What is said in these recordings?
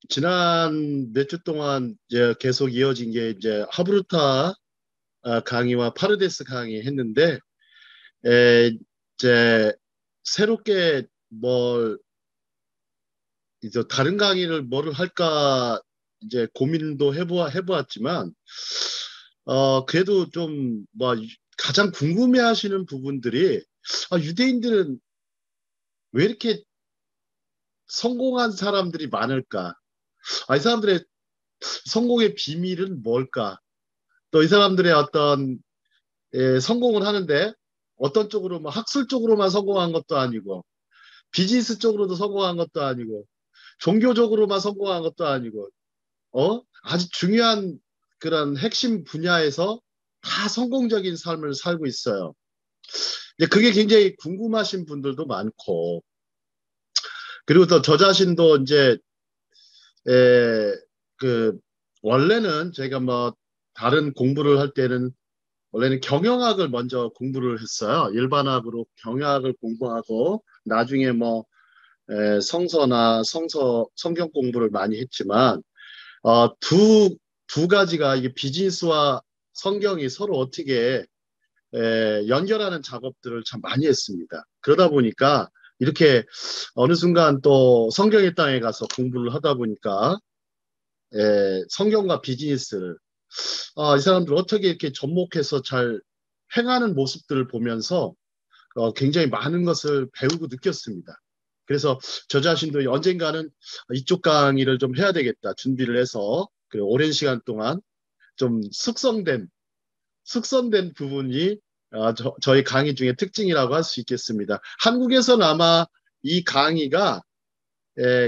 지난 몇 주 동안 이제 계속 이어진 게 이제 하브루타 강의와 파르데스 강의 했는데, 이제 새롭게 뭘 이제 다른 강의를 뭐를 할까 이제 고민도 해보았지만, 그래도 좀 뭐 가장 궁금해하시는 부분들이, 유대인들은 왜 이렇게 성공한 사람들이 많을까? 이 사람들의 성공의 비밀은 뭘까? 또 이 사람들의 어떤 성공을 하는데 어떤 쪽으로 뭐 학술적으로만 성공한 것도 아니고 비즈니스 쪽으로도 성공한 것도 아니고 종교적으로만 성공한 것도 아니고 아주 중요한 그런 핵심 분야에서 다 성공적인 삶을 살고 있어요. 이제 그게 굉장히 궁금하신 분들도 많고, 그리고 또 저 자신도 이제 에, 그 원래는 제가 뭐 다른 공부를 할 때는 원래는 경영학을 먼저 공부를 했어요. 일반학으로 경영학을 공부하고 나중에 뭐 성서나 성경 공부를 많이 했지만 두 가지가 이게 비즈니스와 성경이 서로 어떻게 연결하는 작업들을 참 많이 했습니다. 그러다 보니까 이렇게 어느 순간 또 성경의 땅에 가서 공부를 하다 보니까 성경과 비즈니스를 이 사람들 어떻게 이렇게 접목해서 잘 행하는 모습들을 보면서 굉장히 많은 것을 배우고 느꼈습니다. 그래서 저 자신도 언젠가는 이쪽 강의를 좀 해야 되겠다 준비를 해서 오랜 시간 동안 좀 숙성된 부분이 저희 강의 중에 특징이라고 할 수 있겠습니다. 한국에서는 아마 이 강의가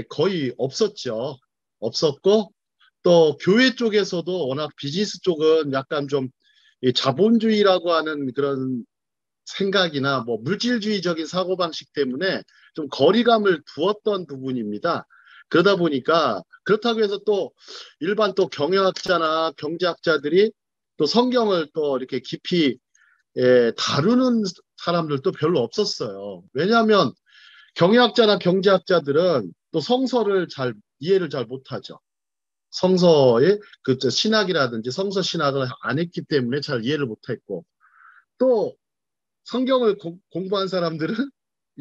거의 없었죠. 없었고 또 교회 쪽에서도 워낙 비즈니스 쪽은 약간 좀 자본주의라고 하는 그런 생각이나 뭐 물질주의적인 사고방식 때문에 좀 거리감을 두었던 부분입니다. 그러다 보니까 그렇다고 해서 또 일반 또 경영학자나 경제학자들이 또 성경을 또 이렇게 깊이 다루는 사람들도 별로 없었어요. 왜냐하면 경영학자나 경제학자들은 또 성서를 잘 이해를 잘 못하죠. 성서의 그 신학이라든지 성서 신학을 안 했기 때문에 잘 이해를 못했고 또 성경을 공부한 사람들은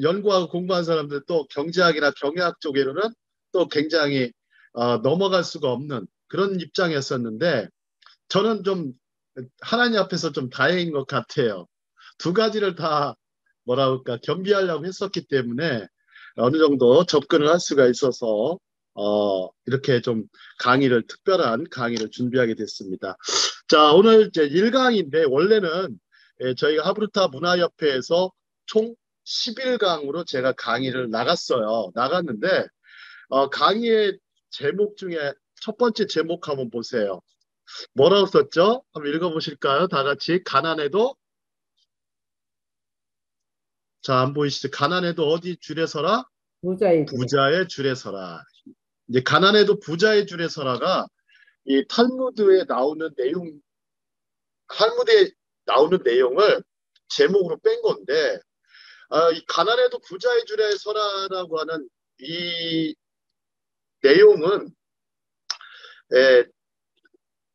연구하고 공부한 사람들 또 경제학이나 경영학 쪽에는 또 굉장히 넘어갈 수가 없는 그런 입장이었었는데 저는 좀 하나님 앞에서 좀 다행인 것 같아요. 두 가지를 다 뭐라 그럴까 겸비하려고 했었기 때문에 어느 정도 접근을 할 수가 있어서 이렇게 좀 특별한 강의를 준비하게 됐습니다. 자, 오늘 이제 1강인데 원래는 저희가 하브루타 문화협회에서 총 11강으로 제가 강의를 나갔는데 강의의 제목 중에 첫 번째 제목 한번 보세요. 뭐라고 썼죠? 한번 읽어보실까요? 다 같이. 가난해도, 자, 안 보이시죠? 가난해도 어디 줄에 서라? 부자의 줄에. 부자의 줄에 서라. 이제 가난해도 부자의 줄에 서라가 이 탈무드에 나오는 내용을 제목으로 뺀 건데, 이 가난해도 부자의 줄에 서라라고 하는 이 내용은 에,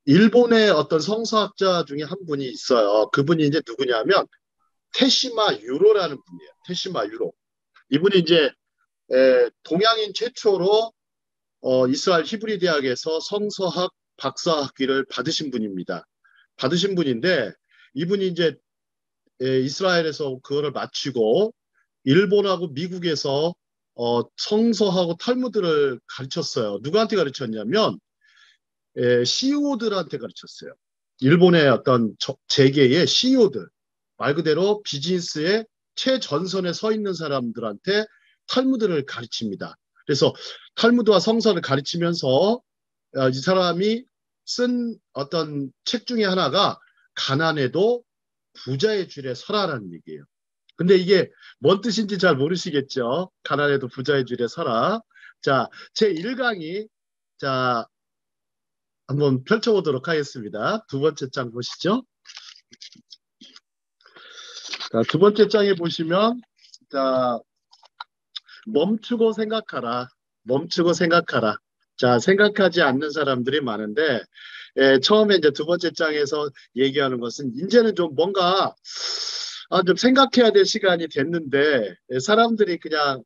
일본의 어떤 성서학자 중에 한 분이 있어요. 그분이 이제 누구냐면 테시마 유로라는 분이에요. 테시마 유로. 이분이 이제 동양인 최초로 이스라엘 히브리 대학에서 성서학 박사학위를 받으신 분입니다. 받으신 분인데 이분이 이제 이스라엘에서 그거를 마치고 일본하고 미국에서 성서하고 탈무드를 가르쳤어요. 누구한테 가르쳤냐면 CEO들한테 가르쳤어요. 일본의 어떤 재계의 CEO들, 말 그대로 비즈니스의 최전선에 서 있는 사람들한테 탈무드를 가르칩니다. 그래서 탈무드와 성서를 가르치면서 이 사람이 쓴 어떤 책 중에 하나가 가난해도 부자의 줄에 서라라는 얘기예요. 근데 이게 뭔 뜻인지 잘 모르시겠죠? 가난해도 부자의 줄에 서라. 자, 제 1강이 자, 한번 펼쳐보도록 하겠습니다. 두 번째 장 보시죠. 자, 두 번째 장에 보시면 자, 멈추고 생각하라. 멈추고 생각하라. 자, 생각하지 않는 사람들이 많은데, 처음에 이제 두 번째 장에서 얘기하는 것은 이제는 좀 뭔가 좀 생각해야 될 시간이 됐는데 사람들이 그냥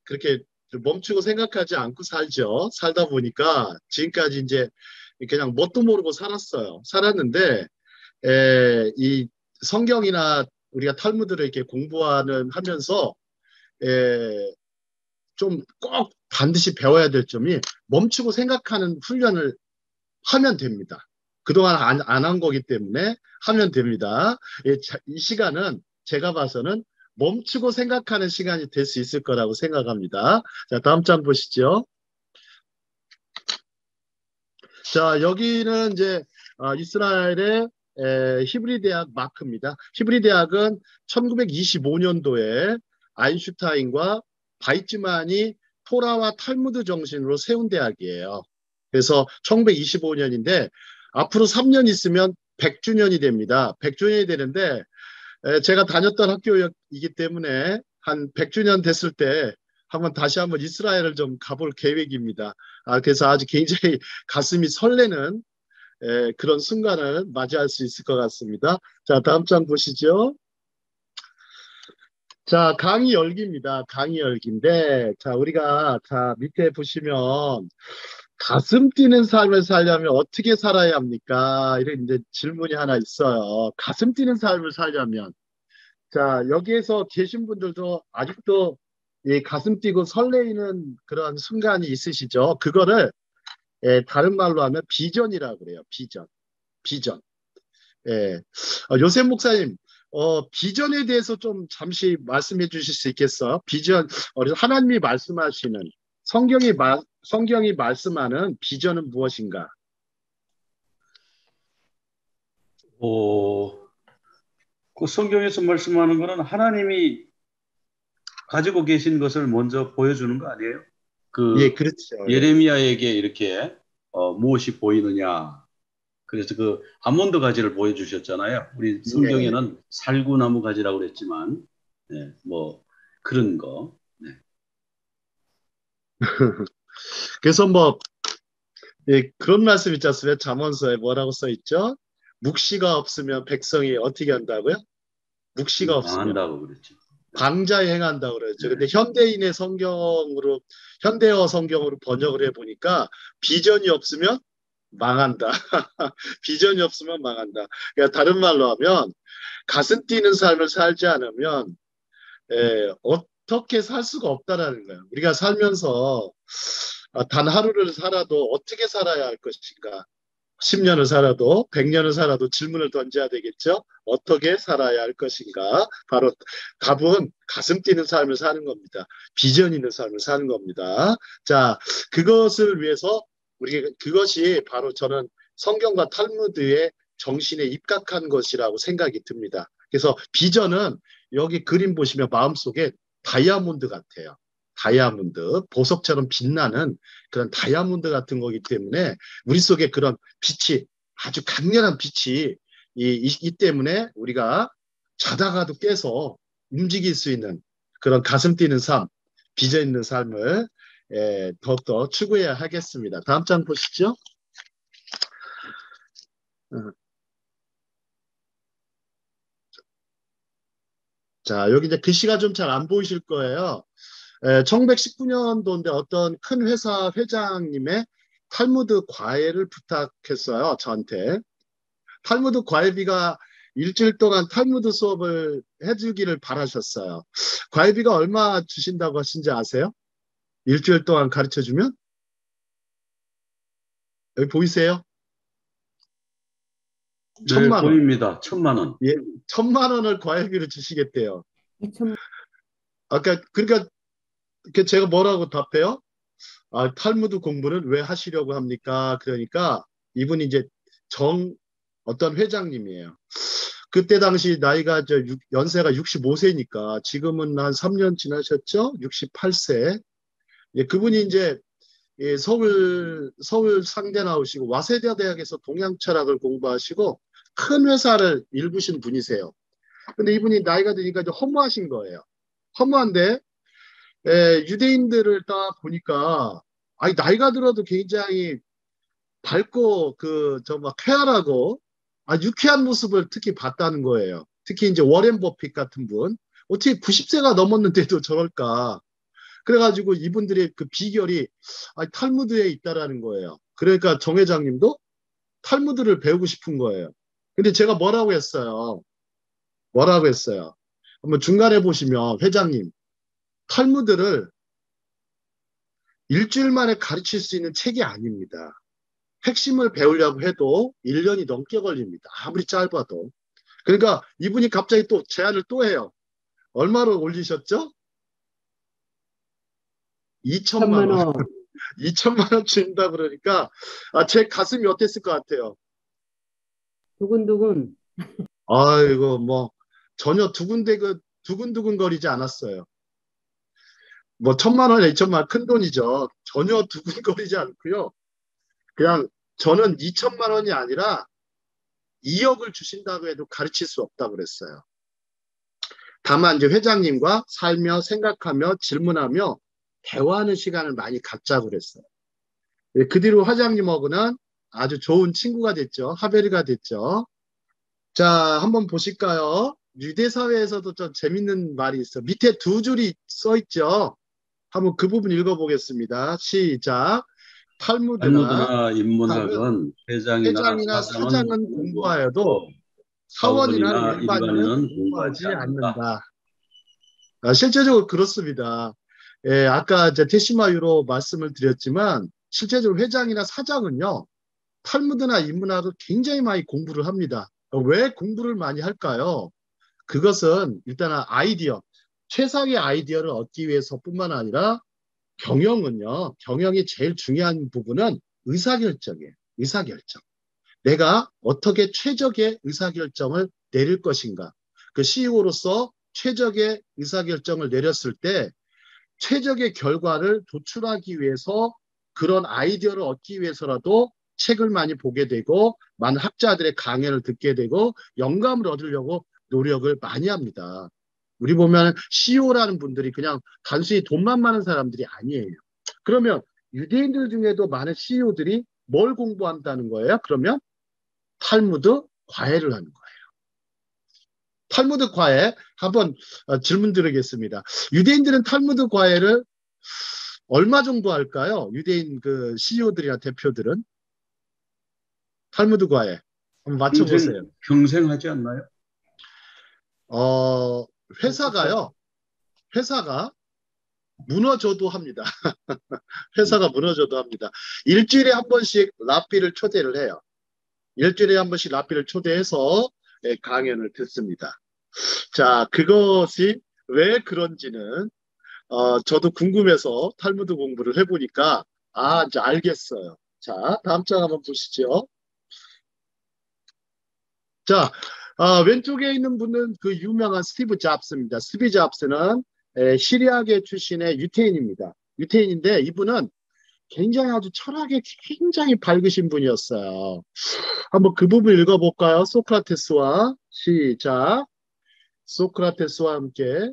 그렇게 좀 멈추고 생각하지 않고 살죠. 살다 보니까 지금까지 이제 그냥 뭣도 모르고 살았어요. 살았는데 이 성경이나 우리가 탈무드를 이렇게 공부하는 하면서 좀 꼭 반드시 배워야 될 점이 멈추고 생각하는 훈련을 하면 됩니다. 그동안 안 한 거기 때문에 하면 됩니다. 이 시간은 제가 봐서는 멈추고 생각하는 시간이 될 수 있을 거라고 생각합니다. 자, 다음 장 보시죠. 자, 여기는 이제 이스라엘의 히브리 대학 마크입니다. 히브리 대학은 1925년도에 아인슈타인과 바이츠만이 토라와 탈무드 정신으로 세운 대학이에요. 그래서 1925년인데 앞으로 3년 있으면 100주년이 됩니다. 100주년이 되는데 제가 다녔던 학교이기 때문에 한 100주년 됐을 때 다시 한번 이스라엘을 좀 가볼 계획입니다. 그래서 아주 굉장히 가슴이 설레는 그런 순간을 맞이할 수 있을 것 같습니다. 자, 다음 장 보시죠. 자, 강의 열기입니다. 강의 열기인데, 자, 우리가, 자, 밑에 보시면, 가슴 뛰는 삶을 살려면 어떻게 살아야 합니까? 이런 이제 질문이 하나 있어요. 가슴 뛰는 삶을 살려면. 자, 여기에서 계신 분들도 아직도 이 가슴 뛰고 설레이는 그런 순간이 있으시죠? 그거를 다른 말로 하면 비전이라고 그래요. 비전. 비전. 예. 요셉 목사님, 비전에 대해서 좀 잠시 말씀해 주실 수 있겠어요? 비전, 하나님이 말씀하시는, 성경이 말씀하는 비전은 무엇인가? 어, 그 성경에서 말씀하는 거는 하나님이 가지고 계신 것을 먼저 보여주는 거 아니에요? 예, 그 그렇죠. 예. 예레미야에게 이렇게 무엇이 보이느냐? 그래서 그 아몬드 가지를 보여주셨잖아요. 우리 예. 성경에는 살구나무 가지라고 그랬지만, 네, 뭐 그런 거. 네. 그래서 뭐, 예, 그런 말씀 있지 않습니까? 잠언서에 뭐라고 써 있죠? 묵시가 없으면 백성이 어떻게 한다고요? 묵시가 없으면. 망한다고 그랬죠. 방자에 행한다고 그러죠. 네. 근데 현대어 성경으로 번역을 해보니까 비전이 없으면 망한다. 비전이 없으면 망한다. 그러니까 다른 말로 하면 가슴 뛰는 삶을 살지 않으면 어떻게 살 수가 없다라는 거예요. 우리가 살면서 단 하루를 살아도 어떻게 살아야 할 것인가. 10년을 살아도 100년을 살아도 질문을 던져야 되겠죠. 어떻게 살아야 할 것인가. 바로 답은 가슴 뛰는 삶을 사는 겁니다. 비전 있는 삶을 사는 겁니다. 자, 그것을 위해서 그것이 바로 저는 성경과 탈무드의 정신에 입각한 것이라고 생각이 듭니다. 그래서 비전은 여기 그림 보시면 마음속에 다이아몬드 같아요. 다이아몬드, 보석처럼 빛나는 그런 다이아몬드 같은 거기 때문에 우리 속에 그런 빛이 아주 강렬한 빛이 이 때문에 우리가 자다가도 깨서 움직일 수 있는 그런 가슴 뛰는 삶, 비전 있는 삶을 더욱더 추구해야 하겠습니다. 다음 장 보시죠. 어, 자, 여기 이제 글씨가 좀 잘 안 보이실 거예요. 1919년도인데 어떤 큰 회사 회장님의 탈무드 과외를 부탁했어요, 저한테. 탈무드 과외비가 일주일 동안 탈무드 수업을 해주기를 바라셨어요. 과외비가 얼마 주신다고 하신지 아세요? 일주일 동안 가르쳐 주면? 여기 보이세요? 네, 1,000만 원. 보입니다. 1,000만 원. 예, 1,000만 원을 과외비로 주시겠대요. 그러니까 제가 뭐라고 답해요? 탈무드 공부는 왜 하시려고 합니까? 그러니까 이분이 이제 정 어떤 회장님이에요. 그때 당시 나이가 연세가 65세니까 지금은 한 3년 지나셨죠? 68세. 예, 그분이 이제 서울 상대 나오시고 와세대 대학에서 동양 철학을 공부하시고 큰 회사를 일구신 분이세요. 근데 이분이 나이가 드니까 이제 허무하신 거예요. 허무한데 유대인들을 딱 보니까 아니, 나이가 들어도 굉장히 밝고, 막 쾌활하고, 유쾌한 모습을 특히 봤다는 거예요. 특히 이제 워렌 버핏 같은 분. 어떻게 90세가 넘었는데도 저럴까. 그래가지고 이분들의 그 비결이 탈무드에 있다라는 거예요. 그러니까 정 회장님도 탈무드를 배우고 싶은 거예요. 근데 제가 뭐라고 했어요? 뭐라고 했어요? 한번 중간에 보시면 회장님, 탈무드를 일주일 만에 가르칠 수 있는 책이 아닙니다. 핵심을 배우려고 해도 1년이 넘게 걸립니다. 아무리 짧아도. 그러니까 이분이 갑자기 또 제안을 또 해요. 얼마로 올리셨죠? 2천만 1천만 원. 원. 2천만 원 준다 그러니까 제 가슴이 어땠을 것 같아요? 두근두근. 아이고 뭐 전혀 두근두근 거리지 않았어요. 뭐 1,000만 원에 2천만 원 큰 돈이죠. 전혀 두근거리지 않고요. 그냥 저는 2천만 원이 아니라 2억을 주신다고 해도 가르칠 수 없다고 그랬어요. 다만 이제 회장님과 살며 생각하며 질문하며 대화하는 시간을 많이 갖자고 그랬어요. 그 뒤로 회장님하고는 아주 좋은 친구가 됐죠. 하베르가 됐죠. 자, 한번 보실까요? 유대 사회에서도 좀 재밌는 말이 있어. 밑에 두 줄이 써 있죠. 한번 그 부분 읽어보겠습니다. 시작. 탈무드나 탈무드나 사는 인문학은 회장이나 회장이나 사장은 사장은 공부하여도 공부하고 사원이나 사원이나 일반인은 일반인은 공부하지 공부하지 않는다. 않는다. 실제적으로 그렇습니다. 예, 아까 이제 테시마유로 말씀을 드렸지만 실제적으로 회장이나 사장은요. 탈무드나 인문학을 굉장히 많이 공부를 합니다. 왜 공부를 많이 할까요? 그것은 일단 아이디어, 최상의 아이디어를 얻기 위해서뿐만 아니라 경영이 제일 중요한 부분은 의사결정이에요. 의사결정. 내가 어떻게 최적의 의사결정을 내릴 것인가. 그 CEO로서 최적의 의사결정을 내렸을 때 최적의 결과를 도출하기 위해서 그런 아이디어를 얻기 위해서라도 책을 많이 보게 되고 많은 학자들의 강연을 듣게 되고 영감을 얻으려고 노력을 많이 합니다. 우리 보면 CEO라는 분들이 그냥 단순히 돈만 많은 사람들이 아니에요. 그러면 유대인들 중에도 많은 CEO들이 뭘 공부한다는 거예요? 그러면 탈무드 과외를 하는 거예요. 탈무드 과외 한번 질문 드리겠습니다. 유대인들은 탈무드 과외를 얼마 정도 할까요? 유대인 그 CEO들이나 대표들은 탈무드 과외 한번 맞춰보세요. 평생 하지 않나요? 어, 회사가요. 회사가 무너져도 합니다. 회사가 무너져도 합니다. 일주일에 한 번씩 랍비를 초대를 해요. 일주일에 한 번씩 랍비를 초대해서 강연을 듣습니다. 자, 그것이 왜 그런지는 저도 궁금해서 탈무드 공부를 해보니까 이제 알겠어요. 자, 다음 장 한번 보시죠. 자, 왼쪽에 있는 분은 그 유명한 스티브 잡스입니다. 스티브 잡스는 시리아계 출신의 유태인입니다. 유태인인데 이분은 굉장히 아주 철학에 굉장히 밝으신 분이었어요. 한번 그 부분 읽어볼까요? 소크라테스와 시작. 소크라테스와 함께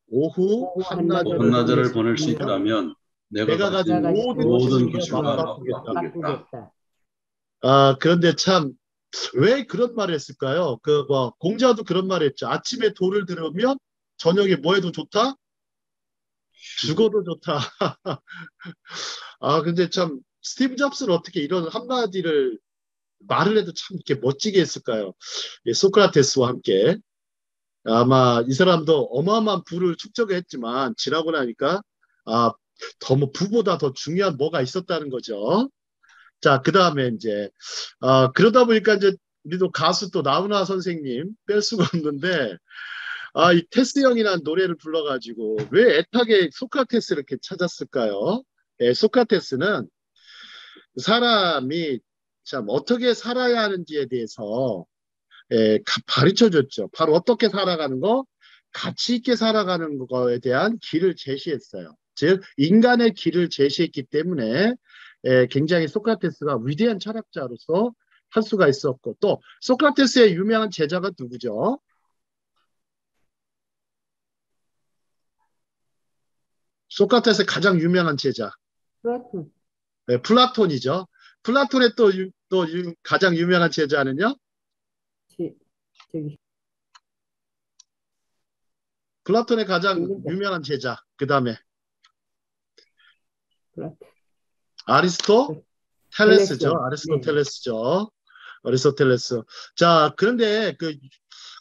오후 오후 한낮을 한나절을 한나절을 보낼 보낼 수 수 있다면 있다면 내가 내가 가진 가진 모든 모든 기술과 기술과 맞바꾸겠다. 맞바꾸겠다. 그런데 참 왜 그런 말을 했을까요? 뭐 공자도 그런 말을 했죠. 아침에 도를 들으면 저녁에 뭐 해도 좋다? 죽어도 좋다. 근데 참 스티브 잡스는 어떻게 이런 한마디를 말을 해도 참 이렇게 멋지게 했을까요? 예, 소크라테스와 함께 아마 이 사람도 어마어마한 부를 축적했지만 지나고 나니까 더 뭐 부보다 더 중요한 뭐가 있었다는 거죠. 자, 그 다음에 이제 그러다 보니까 이제 우리도 가수 또 나훈아 선생님 뺄 수가 없는데 이 테스 형이라는 노래를 불러가지고 왜 애타게 소크라테스를 이렇게 찾았을까요? 예, 소크라테스는 사람이 참 어떻게 살아야 하는지에 대해서 가르쳐 줬죠. 바로 어떻게 살아가는 거, 가치 있게 살아가는 거에 대한 길을 제시했어요. 즉 인간의 길을 제시했기 때문에 굉장히 소크라테스가 위대한 철학자로서 할 수가 있었고 또 소크라테스의 유명한 제자가 누구죠? 소크라테스의 가장 유명한 제자 플라톤. 네, 플라톤이죠. 플라톤의 가장 유명한 제자는요? 저기 플라톤의 가장 있는데 유명한 제자. 그 다음에 플라톤. 아리스토텔레스죠. 네. 아리스토텔레스죠. 아리스토텔레스. 자, 그런데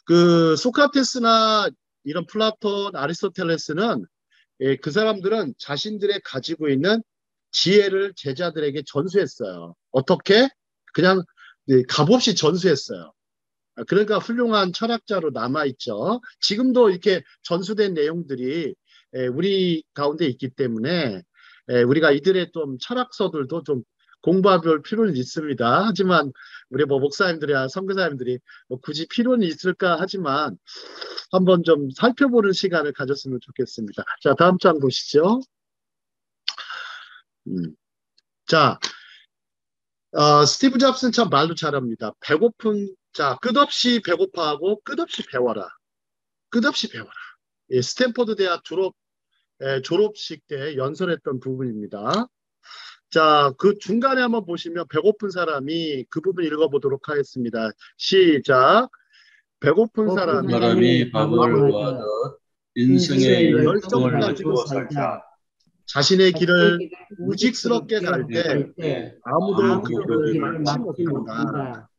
그 소크라테스나 이런 플라톤, 아리스토텔레스는 그 사람들은 자신들의 가지고 있는 지혜를 제자들에게 전수했어요. 어떻게? 그냥 값없이 전수했어요. 그러니까 훌륭한 철학자로 남아있죠. 지금도 이렇게 전수된 내용들이 우리 가운데 있기 때문에 우리가 이들의 좀 철학서들도 좀 공부해볼 필요는 있습니다. 하지만 우리 뭐 목사님들이나 선교사님들이 뭐 굳이 필요는 있을까 하지만 한번 좀 살펴보는 시간을 가졌으면 좋겠습니다. 자, 다음 장 보시죠. 자, 스티브 잡스는 참 말도 잘합니다. 자, 끝없이 배고파하고 끝없이 배워라. 끝없이 배워라. 스탠포드 대학 졸업식 때 연설했던 부분입니다. 자, 그 중간에 한번 보시면 배고픈 사람이 그 부분 읽어보도록 하겠습니다. 시작. 배고픈 사람이 밥을 구하듯 인생의 열정을 가지고 살자. 자신의 길을 무직스럽게 갈 때 아무도 그 길을 막지 못한다.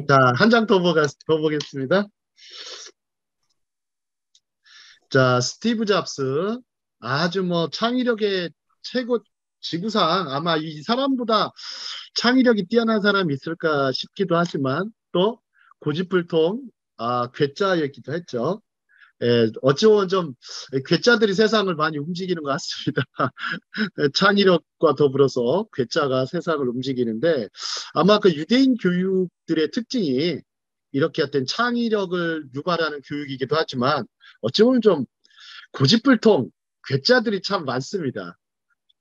자, 한 장 더 보겠습니다. 자, 스티브 잡스. 아주 뭐 창의력의 최고 지구상 아마 이 사람보다 창의력이 뛰어난 사람이 있을까 싶기도 하지만 또 고집불통 괴짜였기도 했죠. 어찌 보면 좀 괴짜들이 세상을 많이 움직이는 것 같습니다. 창의력과 더불어서 괴짜가 세상을 움직이는데 아마 그 유대인 교육들의 특징이 이렇게 어떤 창의력을 유발하는 교육이기도 하지만 어찌 보면 좀 고집불통 괴짜들이 참 많습니다.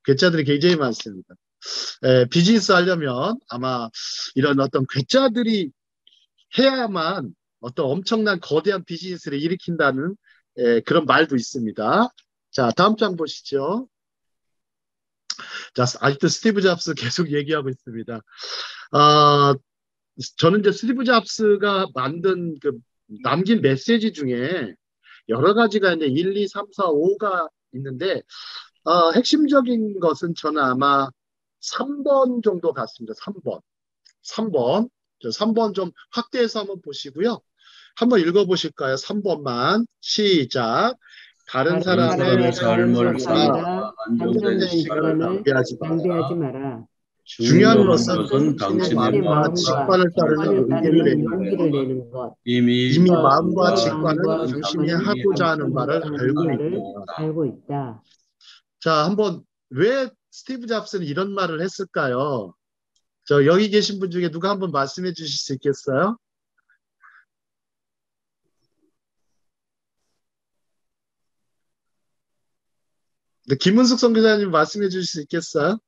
괴짜들이 굉장히 많습니다. 비즈니스 하려면 아마 이런 어떤 괴짜들이 해야만 어떤 엄청난 거대한 비즈니스를 일으킨다는 그런 말도 있습니다. 자, 다음 장 보시죠. 자, 아직도 스티브 잡스 계속 얘기하고 있습니다. 저는 이제 스티브 잡스가 남긴 메시지 중에 여러 가지가 있는데 1, 2, 3, 4, 5가 있는데 핵심적인 것은 저는 아마 3번 정도 같습니다. 3번. 3번 좀 확대해서 한번 보시고요. 한번 읽어보실까요? 3번만. 시작. 다른 사람의 삶을 살아 안정된 시간을 낭비하지 마라. 중요한 것은 당신의 마음과 직관을 따르는 용기를 내는 것. 이미 마음과 직관은 당신이 하고자 하는 바를 알고 있다. 자, 한번 왜 스티브 잡스는 이런 말을 했을까요? 여기 계신 분 중에 누가 한번 말씀해 주실 수 있겠어요? 네, 김은숙 선교사님 말씀해 주실 수 있겠어요?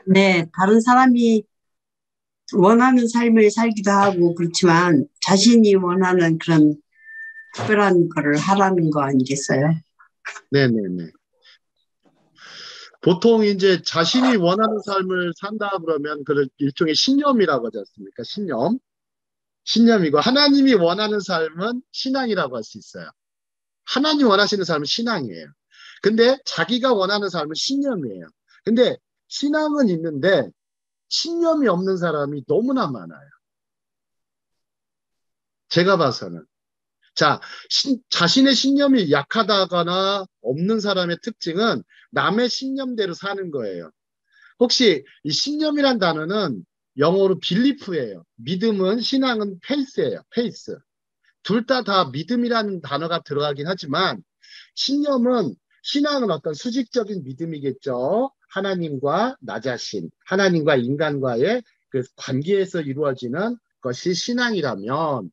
네, 다른 사람이 원하는 삶을 살기도 하고 그렇지만 자신이 원하는 그런 특별한 거를 하라는 거 아니겠어요? 네네네. 보통 이제 자신이 원하는 삶을 산다 그러면 그 일종의 신념이라고 하지 않습니까? 신념이고 하나님이 원하는 삶은 신앙이라고 할 수 있어요. 하나님 원하시는 삶은 신앙이에요. 근데 자기가 원하는 삶은 신념이에요. 근데 신앙은 있는데 신념이 없는 사람이 너무나 많아요. 제가 봐서는. 자, 자신의 신념이 약하다거나 없는 사람의 특징은 남의 신념대로 사는 거예요. 혹시 이 신념이란 단어는 영어로 belief예요. 믿음은 신앙은 faith예요. faith. 둘 다 믿음이라는 단어가 들어가긴 하지만 신앙은 어떤 수직적인 믿음이겠죠. 하나님과 나 자신, 하나님과 인간과의 그 관계에서 이루어지는 것이 신앙이라면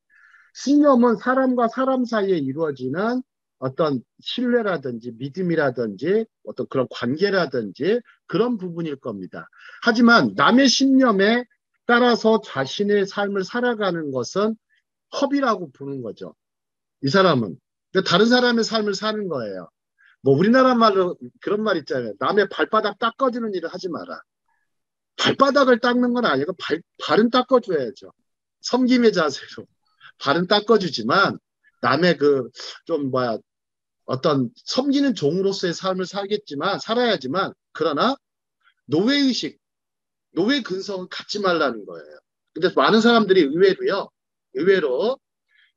신념은 사람과 사람 사이에 이루어지는 어떤 신뢰라든지 믿음이라든지 어떤 그런 관계라든지 그런 부분일 겁니다. 하지만 남의 신념에 따라서 자신의 삶을 살아가는 것은 허비라고 부르는 거죠. 이 사람은 근데 다른 사람의 삶을 사는 거예요. 뭐 우리나라 말로 그런 말 있잖아요. 남의 발바닥 닦아주는 일을 하지 마라. 발바닥을 닦는 건 아니고 발은 닦아줘야죠. 섬김의 자세로 발은 닦아주지만 남의 그 좀 뭐야 어떤 섬기는 종으로서의 삶을 살아야지만 그러나 노예의식, 노예 근성은 갖지 말라는 거예요. 근데 많은 사람들이 의외로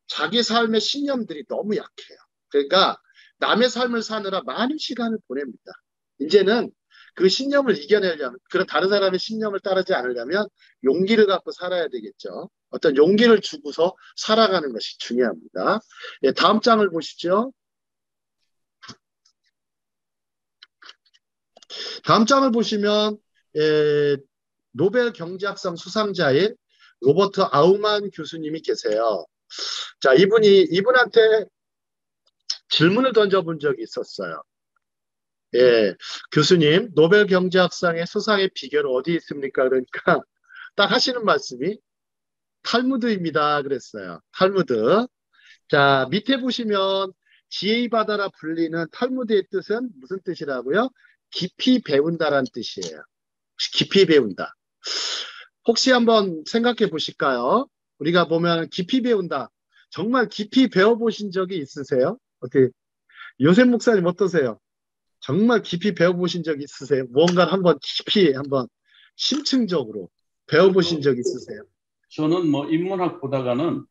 자기 삶의 신념들이 너무 약해요. 그러니까 남의 삶을 사느라 많은 시간을 보냅니다. 이제는 그 신념을 이겨내려면, 그런 다른 사람의 신념을 따르지 않으려면 용기를 갖고 살아야 되겠죠. 어떤 용기를 주고서 살아가는 것이 중요합니다. 예, 다음 장을 보시죠. 다음 장을 보시면 노벨 경제학상 수상자인 로버트 아우만 교수님이 계세요. 자, 이분한테 질문을 던져본 적이 있었어요. 예, 교수님, 노벨 경제학상의 수상의 비결은 어디에 있습니까? 그러니까 딱 하시는 말씀이 탈무드입니다. 그랬어요. 탈무드. 자, 밑에 보시면 지혜의 바다라 불리는 탈무드의 뜻은 무슨 뜻이라고요? 깊이 배운다란 뜻이에요. 깊이 배운다. 혹시 한번 생각해 보실까요? 우리가 보면 깊이 배운다. 정말 깊이 배워보신 적이 있으세요? 어떻게, 요셉 목사님 어떠세요? 정말 깊이 배워보신 적 있으세요? 무언가를 한번 깊이 한번 심층적으로 배워보신 적 있으세요? 저는 뭐 인문학 보다가는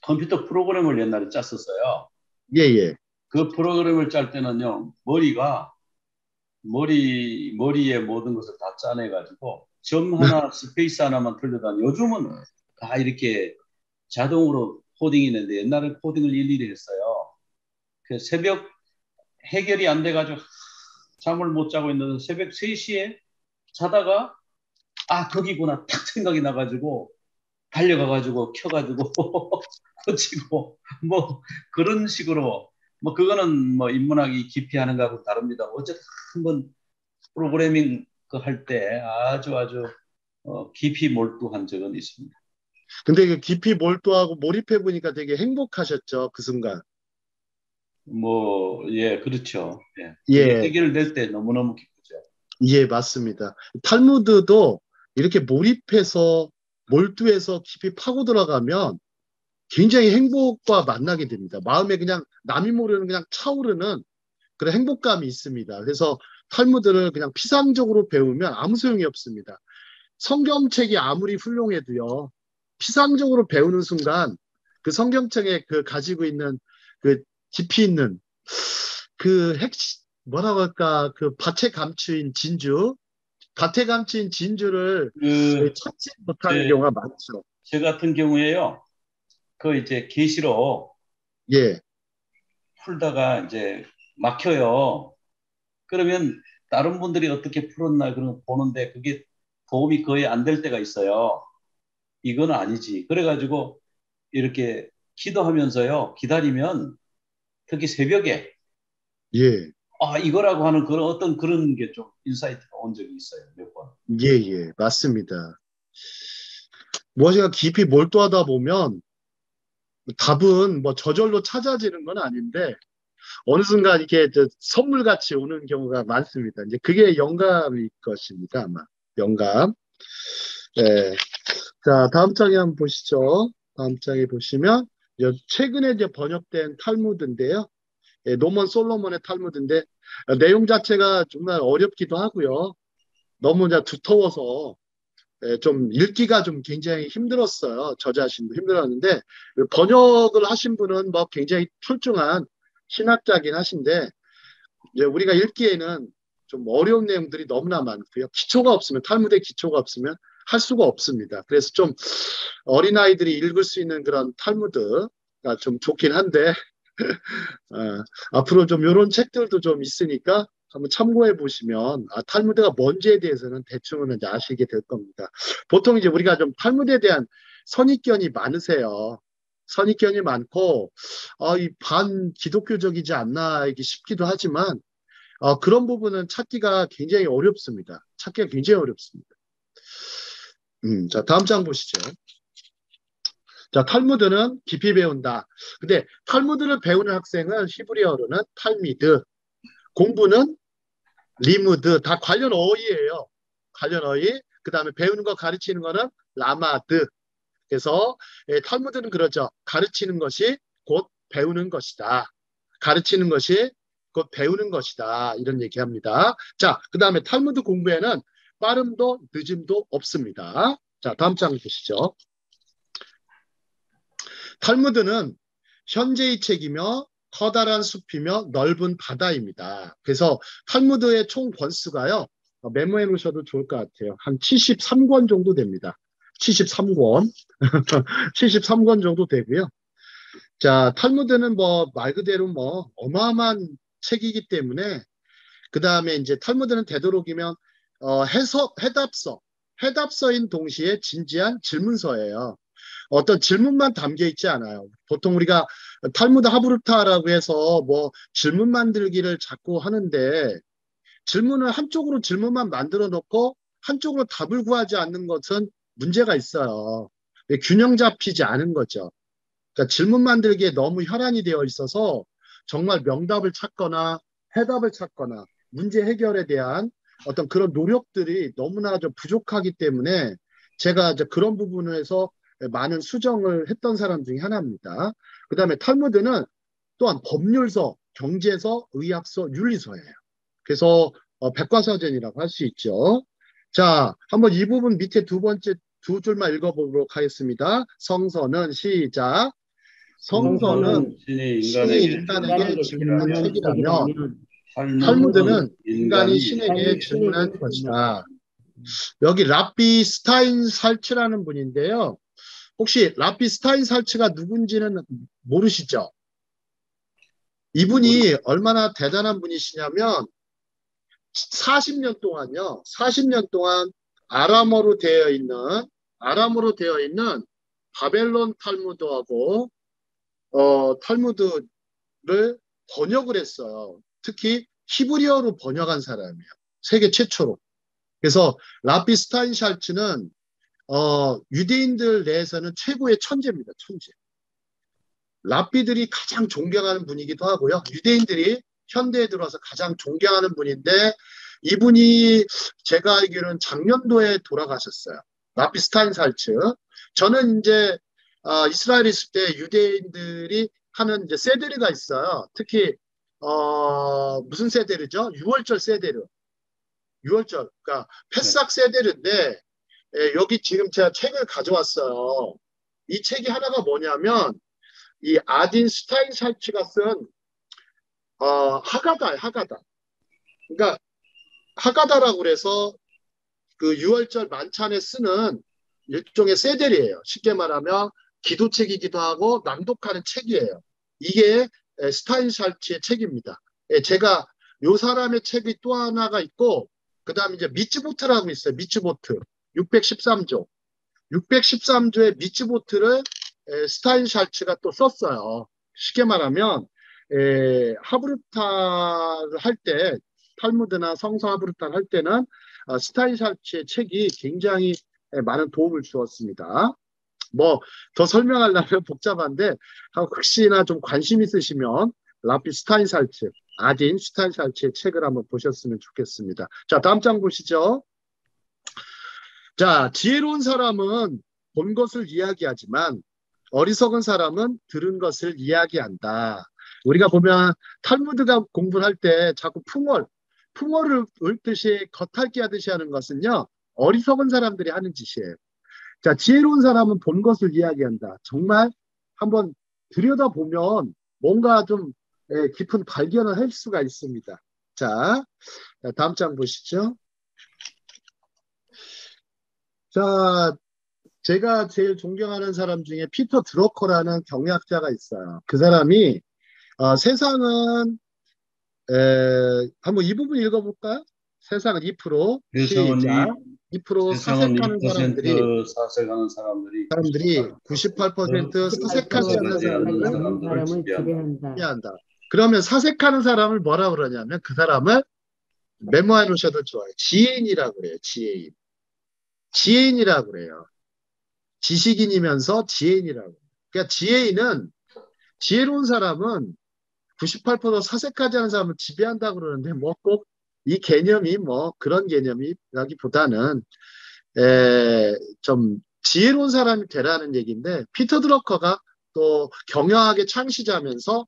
컴퓨터 프로그램을 옛날에 짰었어요. 예, 예. 그 프로그램을 짤 때는요, 머리에 모든 것을 다 짜내가지고 점 하나, 스페이스 하나만 틀려도 요즘은 다 이렇게 자동으로 코딩이 있는데 옛날에 코딩을 일일이 했어요. 그 새벽 해결이 안 돼가지고 잠을 못 자고 있는데 새벽 3시에 자다가 거기구나 탁 생각이 나가지고 달려가가지고 켜가지고 고치고 뭐 그런 식으로 뭐 그거는 뭐 인문학이 깊이 하는 거하고 다릅니다. 어쨌든 한번 프로그래밍 그 할 때 아주 깊이 몰두한 적은 있습니다. 근데 그 깊이 몰두하고 몰입해 보니까 되게 행복하셨죠, 그 순간. 예, 그렇죠. 예. 예, 해결될 때 너무너무 기쁘죠. 예, 맞습니다. 탈무드도 이렇게 몰입해서 몰두해서 깊이 파고 들어가면 굉장히 행복과 만나게 됩니다. 마음에 그냥 남이 모르는 그냥 차오르는 그런 행복감이 있습니다. 그래서 탈무드를 그냥 피상적으로 배우면 아무 소용이 없습니다. 성경책이 아무리 훌륭해도요, 피상적으로 배우는 순간 그 성경책에 그 가지고 있는 그 깊이 있는 그 뭐라고 할까, 그 밭에 감추인 진주를 그, 찾지 못하는 제, 경우가 많죠. 저 같은 경우에요. 그 이제 계시로 예, 풀다가 이제 막혀요. 그러면 다른 분들이 어떻게 풀었나 그런 거 보는데 그게 도움이 거의 안 될 때가 있어요. 이건 아니지. 그래가지고 이렇게 기도하면서요. 기다리면 특히 새벽에 예, 이거라고 하는 그런 어떤 그런 게 좀 인사이트가 온 적이 있어요. 몇 번. 예, 예, 맞습니다. 무엇인가 깊이 몰두하다 보면 답은 뭐 저절로 찾아지는 건 아닌데 어느 순간 이렇게 선물같이 오는 경우가 많습니다. 이제 그게 영감일 것입니다, 아마. 영감. 네. 자, 다음 장에 한번 보시죠. 다음 장에 보시면 최근에 이제 번역된 탈무드인데요. 예, 노먼 솔로몬의 탈무드인데 내용 자체가 정말 어렵기도 하고요. 너무 이제 두터워서 좀 읽기가 좀 굉장히 힘들었어요. 저 자신도 힘들었는데 번역을 하신 분은 뭐 굉장히 출중한 신학자긴 하신데 이제 우리가 읽기에는 좀 어려운 내용들이 너무나 많고요. 기초가 없으면 탈무드의 기초가 없으면 할 수가 없습니다. 그래서 좀 어린아이들이 읽을 수 있는 그런 탈무드가 좀 좋긴 한데 앞으로 좀 이런 책들도 좀 있으니까 한번 참고해 보시면 탈무드가 뭔지에 대해서는 대충은 이제 아시게 될 겁니다. 보통 이제 우리가 좀 탈무드에 대한 선입견이 많으세요. 선입견이 많고 이 반기독교적이지 않나 이게 싶기도 하지만 그런 부분은 찾기가 굉장히 어렵습니다. 찾기가 굉장히 어렵습니다. 자, 다음 장 보시죠. 자, 탈무드는 깊이 배운다. 근데 탈무드를 배우는 학생은 히브리어로는 탈미드, 공부는 리무드, 다 관련 어휘예요. 관련 어휘. 그 다음에 배우는 거 가르치는 거는 라마드. 그래서 탈무드는 그러죠. 가르치는 것이 곧 배우는 것이다. 가르치는 것이 곧 배우는 것이다. 이런 얘기합니다. 자, 그 다음에 탈무드 공부에는 빠름도 늦음도 없습니다. 자, 다음 장 보시죠. 탈무드는 현재의 책이며 커다란 숲이며 넓은 바다입니다. 그래서 탈무드의 총 권수가요. 메모해 놓으셔도 좋을 것 같아요. 한 73권 정도 됩니다. 73권. 73권 정도 되고요. 자, 탈무드는 뭐 말 그대로 뭐 어마어마한 책이기 때문에 그 다음에 이제 탈무드는 되도록이면 해답서인 동시에 진지한 질문서예요. 어떤 질문만 담겨 있지 않아요. 보통 우리가 탈무드 하브루타라고 해서 뭐 질문 만들기를 자꾸 하는데 질문을 한쪽으로 질문만 만들어 놓고 한쪽으로 답을 구하지 않는 것은 문제가 있어요. 균형 잡히지 않은 거죠. 그러니까 질문 만들기에 너무 혈안이 되어 있어서 정말 명답을 찾거나 해답을 찾거나 문제 해결에 대한 어떤 그런 노력들이 너무나 좀 부족하기 때문에 제가 이제 그런 부분에서 많은 수정을 했던 사람 중에 하나입니다. 그 다음에 탈무드는 또한 법률서, 경제서, 의학서, 윤리서예요. 그래서 백과사전이라고 할 수 있죠. 자, 한번 이 부분 밑에 두 줄만 읽어보도록 하겠습니다. 성서는 시작. 성서는 신이 인간에게 질문한 책이라면 탈무드는 인간이 신에게 질문한 것이다. 여기 라비 스타인살츠라는 분인데요. 혹시 라비 스타인살츠가 누군지는 모르시죠? 이분이 얼마나 대단한 분이시냐면 40년 동안요. 40년 동안 아람어로 되어 있는 바벨론 탈무드하고 탈무드를 번역을 했어요. 특히 히브리어로 번역한 사람이에요. 세계 최초로. 그래서 라비 스타인샬츠는 유대인들 내에서는 최고의 천재입니다. 천재. 랍비들이 가장 존경하는 분이기도 하고요. 유대인들이 현대에 들어와서 가장 존경하는 분인데 이분이 제가 알기로는 작년도에 돌아가셨어요. 랍비 스타인살츠. 저는 이제 이스라엘에 있을 때 유대인들이 하는 이제 세데르가 있어요. 특히 무슨 세데르죠? 6월절 세데르. 6월절. 그러니까 패삭 세데르인데 여기 지금 제가 책을 가져왔어요. 이 책이 하나가 뭐냐면 이 아딘 스타인살츠가 쓴 하가다예요. 하가다. 그러니까 하가다라고 그래서 그 6월절 만찬에 쓰는 일종의 세델이에요. 쉽게 말하면 기도책이기도 하고 낭독하는 책이에요. 이게 스타인살츠의 책입니다. 제가 요 사람의 책이 또 하나가 있고 그 다음에 이제 미츠보트라고 있어요. 미츠보트 613조 613조의 미츠보트를 스타인샬츠가 또 썼어요. 쉽게 말하면 하브루타를 할 때 탈무드나 성서 하브루타를 할 때는 스타인샬츠의 책이 굉장히 많은 도움을 주었습니다. 뭐 더 설명하려면 복잡한데 혹시나 좀 관심 있으시면 라피 스타인살츠, 아딘 스타인살츠의 책을 한번 보셨으면 좋겠습니다. 자, 다음 장 보시죠. 자, 지혜로운 사람은 본 것을 이야기하지만 어리석은 사람은 들은 것을 이야기한다. 우리가 보면 탈무드가 공부를 할 때 자꾸 풍어를 읊듯이 겉핥기 하듯이 하는 것은요. 어리석은 사람들이 하는 짓이에요. 자, 지혜로운 사람은 본 것을 이야기한다. 정말 한번 들여다보면 뭔가 좀 깊은 발견을 할 수가 있습니다. 자, 다음 장 보시죠. 자, 제가 제일 존경하는 사람 중에 피터 드러커라는 경영학자가 있어요. 그 사람이 세상은 한번 이 부분 읽어볼까요? 세상은 2% 시작. 2% 사색하는 사람들이 98% 사색하지 않는 사람을 지배한다. 그러면 사색하는 사람을 뭐라 그러냐면 그 사람을 메모해 놓으셔도 좋아요. 지혜인이라고 그래요. 지혜인이라고 그래요. 지식인이면서 지혜인이라고. 그러니까 지혜로운 사람은 98% 사색하지 않은 사람을 지배한다 그러는데 뭐 꼭 이 개념이 뭐 그런 개념이라기보다는 좀 지혜로운 사람이 되라는 얘기인데 피터 드러커가 또 경영학의 창시자면서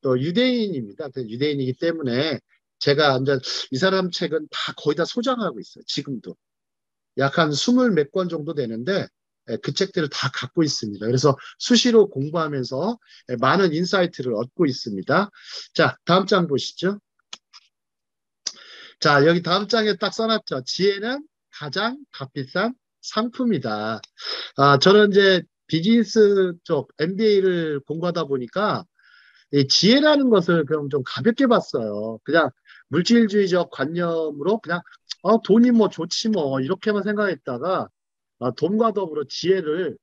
또 유대인입니다. 유대인이기 때문에 제가 완전 이 사람 책은 다 거의 다 소장하고 있어요. 지금도. 약 한 20몇 권 정도 되는데 그 책들을 다 갖고 있습니다. 그래서 수시로 공부하면서 많은 인사이트를 얻고 있습니다. 자, 다음 장 보시죠. 자, 여기 다음 장에 딱 써놨죠. 지혜는 가장 값비싼 상품이다. 저는 이제 비즈니스 쪽 MBA를 공부하다 보니까 이 지혜라는 것을 그럼 좀 가볍게 봤어요. 그냥 물질주의적 관념으로 그냥 돈이 뭐 좋지 뭐 이렇게만 생각했다가 돈과 더불어 지혜를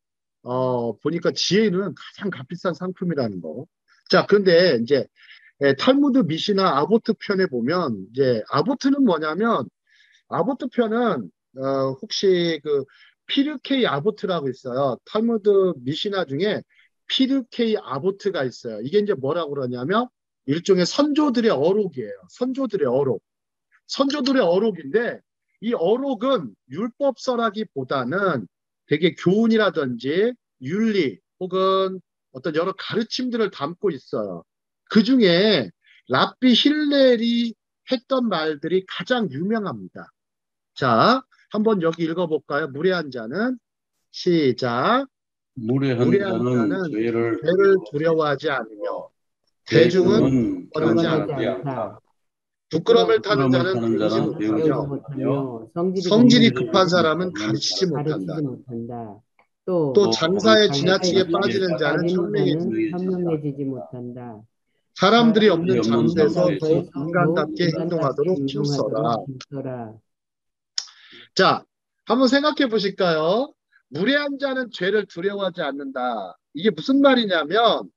보니까 지혜는 가장 값비싼 상품이라는 거. 자, 그런데 이제 탈무드 미시나 아보트 편에 보면 이제 아보트는 뭐냐면 아보트 편은 혹시 그 피르케이 아보트라고 있어요. 탈무드 미시나 중에 피르케이 아보트가 있어요. 이게 이제 뭐라고 그러냐면 일종의 선조들의 어록이에요. 선조들의 어록. 선조들의 어록인데 이 어록은 율법서라기보다는 되게 교훈이라든지 윤리 혹은 어떤 여러 가르침들을 담고 있어요. 그 중에 랍비 힐렐이 했던 말들이 가장 유명합니다. 자, 한번 여기 읽어볼까요? 무례한 자는 시작. 무례한 자는 죄를 두려워하지 않으며 대중은 경건하지 경건하지 않다. 않다. 부끄러움을 타는 자는 배우지 배우지 못하며 못하며 성질이 성질이 급한 급한 사람은 사람은 가르치지 못한다. 또 장사에 지나치게 장사에 빠지는 자는 현명해지지 현명해지지 못한다. 사람들이 없는 장소에서 장소에서 인간답게 행동하도록 힘써라. 자, 한번 생각해 보실까요? 무례한 자는 죄를 두려워하지 않는다. 이게 무슨 말이냐면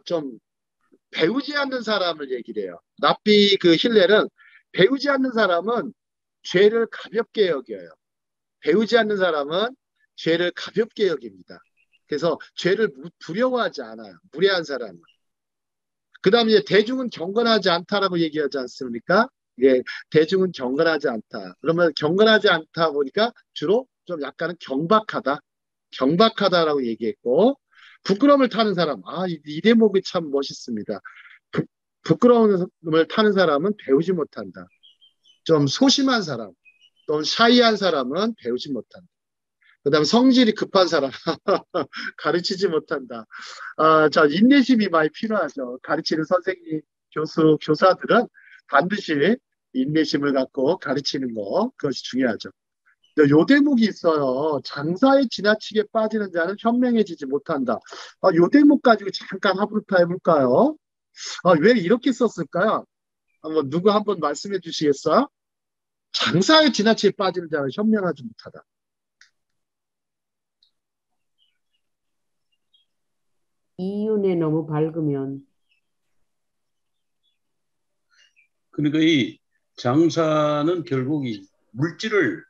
좀 배우지 않는 사람을 얘기를 해요. 랍비 그 힐렐은 배우지 않는 사람은 죄를 가볍게 여겨요. 배우지 않는 사람은 죄를 가볍게 여깁니다. 그래서 죄를 두려워하지 않아요. 무례한 사람은. 그 다음에 이제 대중은 경건하지 않다라고 얘기하지 않습니까? 예, 대중은 경건하지 않다. 그러면 경건하지 않다 보니까 주로 좀 약간은 경박하다라고 얘기했고, 부끄러움을 타는 사람, 이 대목이 참 멋있습니다. 부끄러움을 타는 사람은 배우지 못한다. 좀 소심한 사람, 또 샤이한 사람은 배우지 못한다. 그 다음에 성질이 급한 사람, 가르치지 못한다. 자, 인내심이 많이 필요하죠. 가르치는 선생님, 교사들은 반드시 인내심을 갖고 가르치는 거, 그것이 중요하죠. 요 대목이 있어요. 장사에 지나치게 빠지는 자는 현명해지지 못한다. 요 대목 가지고 잠깐 합의타 해볼까요? 왜 이렇게 썼을까요? 누구 한번 말씀해 주시겠어요? 장사에 지나치게 빠지는 자는 현명하지 못하다. 이윤에 너무 밝으면. 그러니까 이 장사는 결국 이 물질을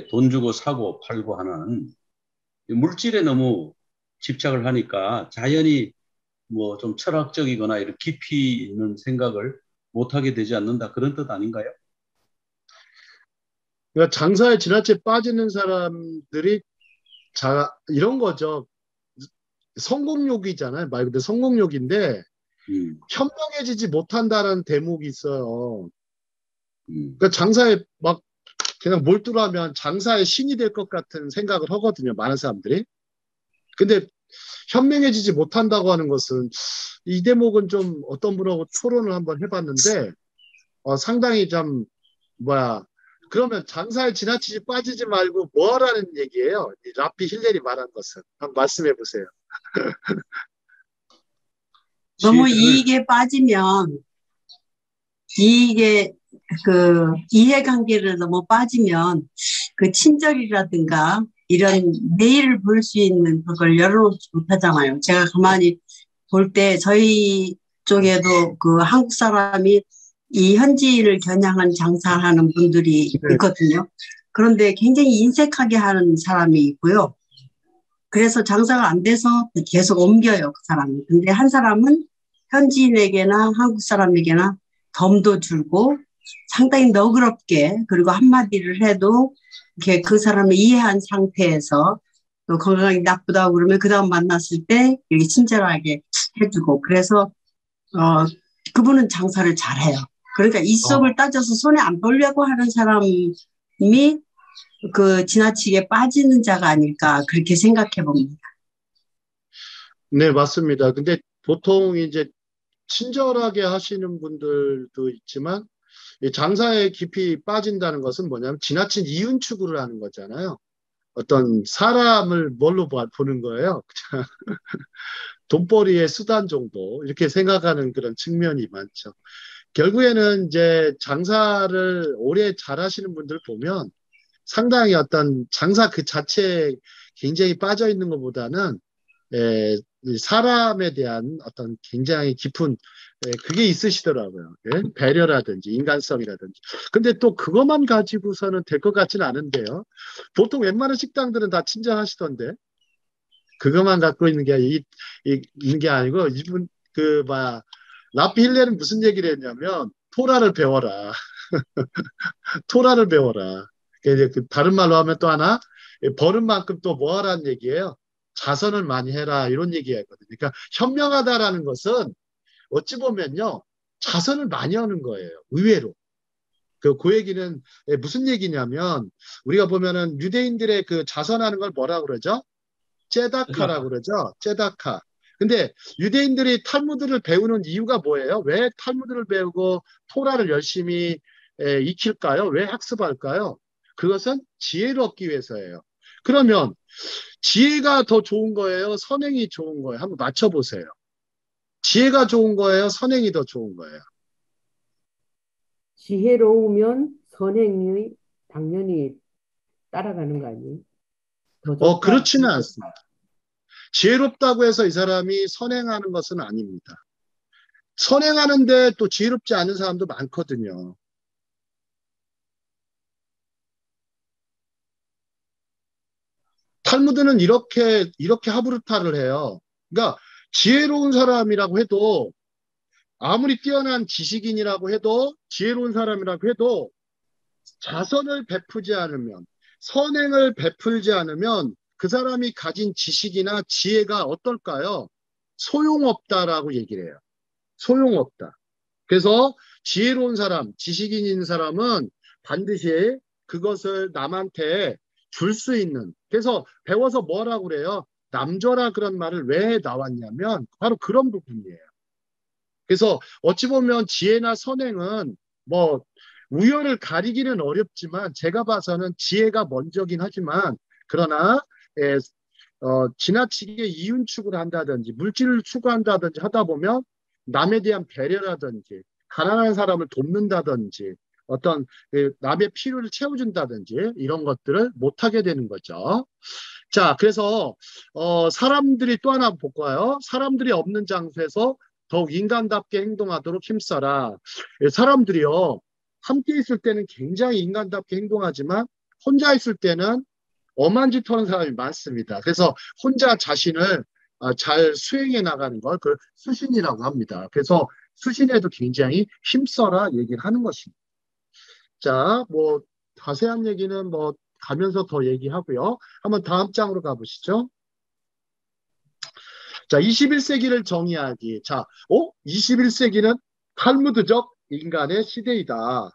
돈 주고 사고 팔고 하는 물질에 너무 집착을 하니까 자연히 뭐 좀 철학적이거나 이런 깊이 있는 생각을 못하게 되지 않는다. 그런 뜻 아닌가요? 그러니까 장사에 지나치게 빠지는 사람들이 이런 거죠. 성공욕이잖아요. 말 그대로 성공욕인데 현명해지지 못한다라는 대목이 있어요. 그러니까 장사에 막 그냥 몰두하면 장사의 신이 될 것 같은 생각을 하거든요. 많은 사람들이. 근데 현명해지지 못한다고 하는 것은 이 대목은 좀 어떤 분하고 토론을 한번 해봤는데 상당히 좀 그러면 장사에 지나치게 빠지지 말고 뭐 하라는 얘기예요. 랍비 힐렐이 말한 것은. 한번 말씀해 보세요. 너무 이익에 빠지면 이해관계를 너무 빠지면 그 친절이라든가 이런 내일을 볼 수 있는 그걸 열어놓지 못하잖아요. 제가 가만히 볼 때 저희 쪽에도 그 한국 사람이 이 현지인을 겨냥한 장사하는 분들이 있거든요. 그런데 굉장히 인색하게 하는 사람이 있고요. 그래서 장사가 안 돼서 계속 옮겨요, 그 사람이. 근데 한 사람은 현지인에게나 한국 사람에게나 덤도 줄고 상당히 너그럽게, 그리고 한마디를 해도 이렇게 그 사람을 이해한 상태에서 또 건강이 나쁘다고 그러면 그 다음 만났을 때 이렇게 친절하게 해주고, 그래서 그분은 장사를 잘해요. 그러니까 이성을 따져서 손에 안 벌려고 하는 사람이 그 지나치게 빠지는 자가 아닐까, 그렇게 생각해 봅니다. 네, 맞습니다. 근데 보통 이제 친절하게 하시는 분들도 있지만 이 장사에 깊이 빠진다는 것은 뭐냐면 지나친 이윤 추구를 하는 거잖아요. 어떤 사람을 뭘로 보는 거예요? 돈벌이의 수단 정도 이렇게 생각하는 그런 측면이 많죠. 결국에는 이제 장사를 오래 잘하시는 분들 보면 상당히 어떤 장사 그 자체에 굉장히 빠져 있는 것보다는 이 사람에 대한 어떤 굉장히 깊은 그게 있으시더라고요. 예? 배려라든지 인간성이라든지. 근데 또 그것만 가지고서는 될 것 같지는 않은데요. 보통 웬만한 식당들은 다 친절하시던데 그것만 갖고 있는 게 있는 게 아니고 이분 라피 힐레는 무슨 얘기를 했냐면 토라를 배워라. 토라를 배워라. 다른 말로 하면 또 하나 버는 만큼 또 뭐 하라는 얘기예요. 자선을 많이 해라 이런 얘기했거든요. 그러니까 현명하다라는 것은 어찌 보면요 자선을 많이 하는 거예요. 의외로. 그 얘기는 무슨 얘기냐면 우리가 보면은 유대인들의 그 자선하는 걸 뭐라고 그러죠? 째다카라고 그러죠. 째다카. 근데 유대인들이 탈무드를 배우는 이유가 뭐예요? 왜 탈무드를 배우고 토라를 열심히 익힐까요? 왜 학습할까요? 그것은 지혜를 얻기 위해서예요. 그러면 지혜가 더 좋은 거예요? 선행이 좋은 거예요? 한번 맞춰보세요. 지혜가 좋은 거예요? 선행이 더 좋은 거예요? 지혜로우면 선행이 당연히 따라가는 거 아니에요? 더 좋다. 그렇지는 않습니다. 지혜롭다고 해서 이 사람이 선행하는 것은 아닙니다. 선행하는데 또 지혜롭지 않은 사람도 많거든요. 탈무드는 이렇게 하부르타를 해요. 그러니까 지혜로운 사람이라고 해도 아무리 뛰어난 지식인이라고 해도 지혜로운 사람이라고 해도 자선을 베푸지 않으면 선행을 베풀지 않으면 그 사람이 가진 지식이나 지혜가 어떨까요? 소용없다라고 얘기를 해요. 소용없다. 그래서 지혜로운 사람, 지식인인 사람은 반드시 그것을 남한테 줄 수 있는. 그래서 배워서 뭐라고 그래요? 남줘라 그런 말을 왜 나왔냐면 바로 그런 부분이에요. 그래서 어찌 보면 지혜나 선행은 뭐 우열을 가리기는 어렵지만 제가 봐서는 지혜가 먼저긴 하지만 그러나 지나치게 이윤 추구를 한다든지 물질을 추구한다든지 하다 보면 남에 대한 배려라든지 가난한 사람을 돕는다든지 어떤 남의 필요를 채워준다든지 이런 것들을 못하게 되는 거죠. 자, 그래서 사람들이 또 하나 볼까요? 사람들이 없는 장소에서 더욱 인간답게 행동하도록 힘써라. 사람들이요, 함께 있을 때는 굉장히 인간답게 행동하지만 혼자 있을 때는 엄한 짓 하는 사람이 많습니다. 그래서 혼자 자신을 잘 수행해 나가는 걸 그 수신이라고 합니다. 그래서 수신에도 굉장히 힘써라 얘기를 하는 것입니다. 자, 뭐 자세한 얘기는 뭐 가면서 더 얘기하고요. 한번 다음 장으로 가보시죠. 자, 21세기를 정의하기. 자, 21세기는 탈무드적 인간의 시대이다.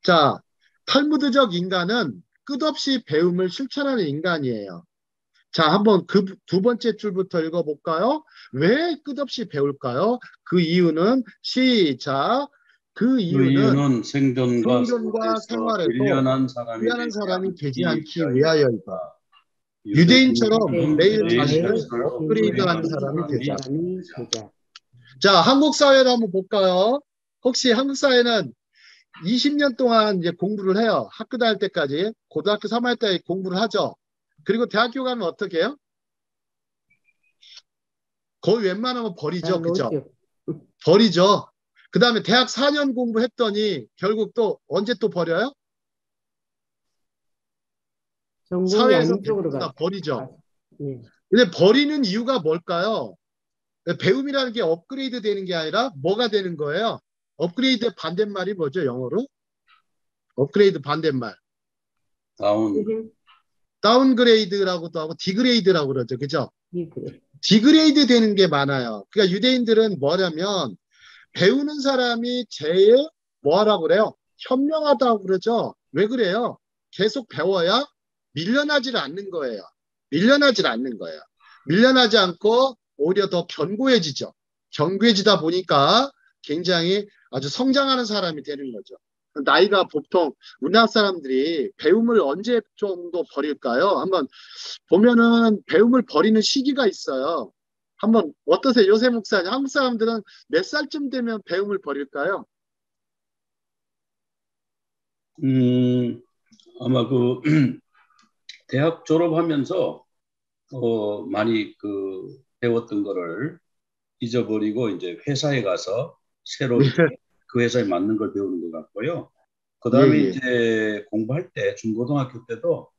자, 탈무드적 인간은 끝없이 배움을 실천하는 인간이에요. 자, 한번 그 두 번째 줄부터 읽어볼까요? 왜 끝없이 배울까요? 그 이유는 시작. 그 이유는 생존과 생활에서 미련한 사람이 되지 않기 위하여이다. 위하여이다. 유대인처럼 매일 매일 자신을 자신을 업그레이드하는 사람이 되자. 되자. 자, 한국 사회를 한번 볼까요? 혹시 한국 사회는 20년 동안 이제 공부를 해요. 학교 다닐 때까지 고등학교 3학년 때 공부를 하죠. 그리고 대학교 가면 어떻게 해요? 거의 웬만하면 버리죠. 그죠? 버리죠. 그 다음에 대학 4년 공부했더니 결국 또 언제 또 버려요? 전공이 사회에서 아닌 쪽으로 대부분 다 가. 버리죠. 예. 근데 버리는 이유가 뭘까요? 배움이라는 게 업그레이드 되는 게 아니라 뭐가 되는 거예요? 업그레이드 반대말이 뭐죠, 영어로? 업그레이드 반대말. 다운. 다운그레이드라고도 하고 디그레이드라고 그러죠. 그죠? 예, 그래. 디그레이드 되는 게 많아요. 그러니까 유대인들은 뭐냐면 배우는 사람이 제일 뭐하라고 그래요? 현명하다고 그러죠. 왜 그래요? 계속 배워야 밀려나질 않는 거예요. 밀려나질 않는 거예요. 밀려나지 않고 오히려 더 견고해지죠. 견고해지다 보니까 굉장히 아주 성장하는 사람이 되는 거죠. 나이가 보통 우리나라 사람들이 배움을 언제 정도 버릴까요? 한번 보면은 배움을 버리는 시기가 있어요. 한번 어떠세요? 요새 목사님, 한국 사람들은 몇 살쯤 되면 배움을 버릴까요? 아마 그 대학 졸업하면서 많이 그 배웠던 거를 잊어버리고 이제 회사에 가서 새로 이제 그 회사에 맞는 걸 배우는 것 같고요. 그 다음에 예, 예. 이제 공부할 때 중고등학교 때도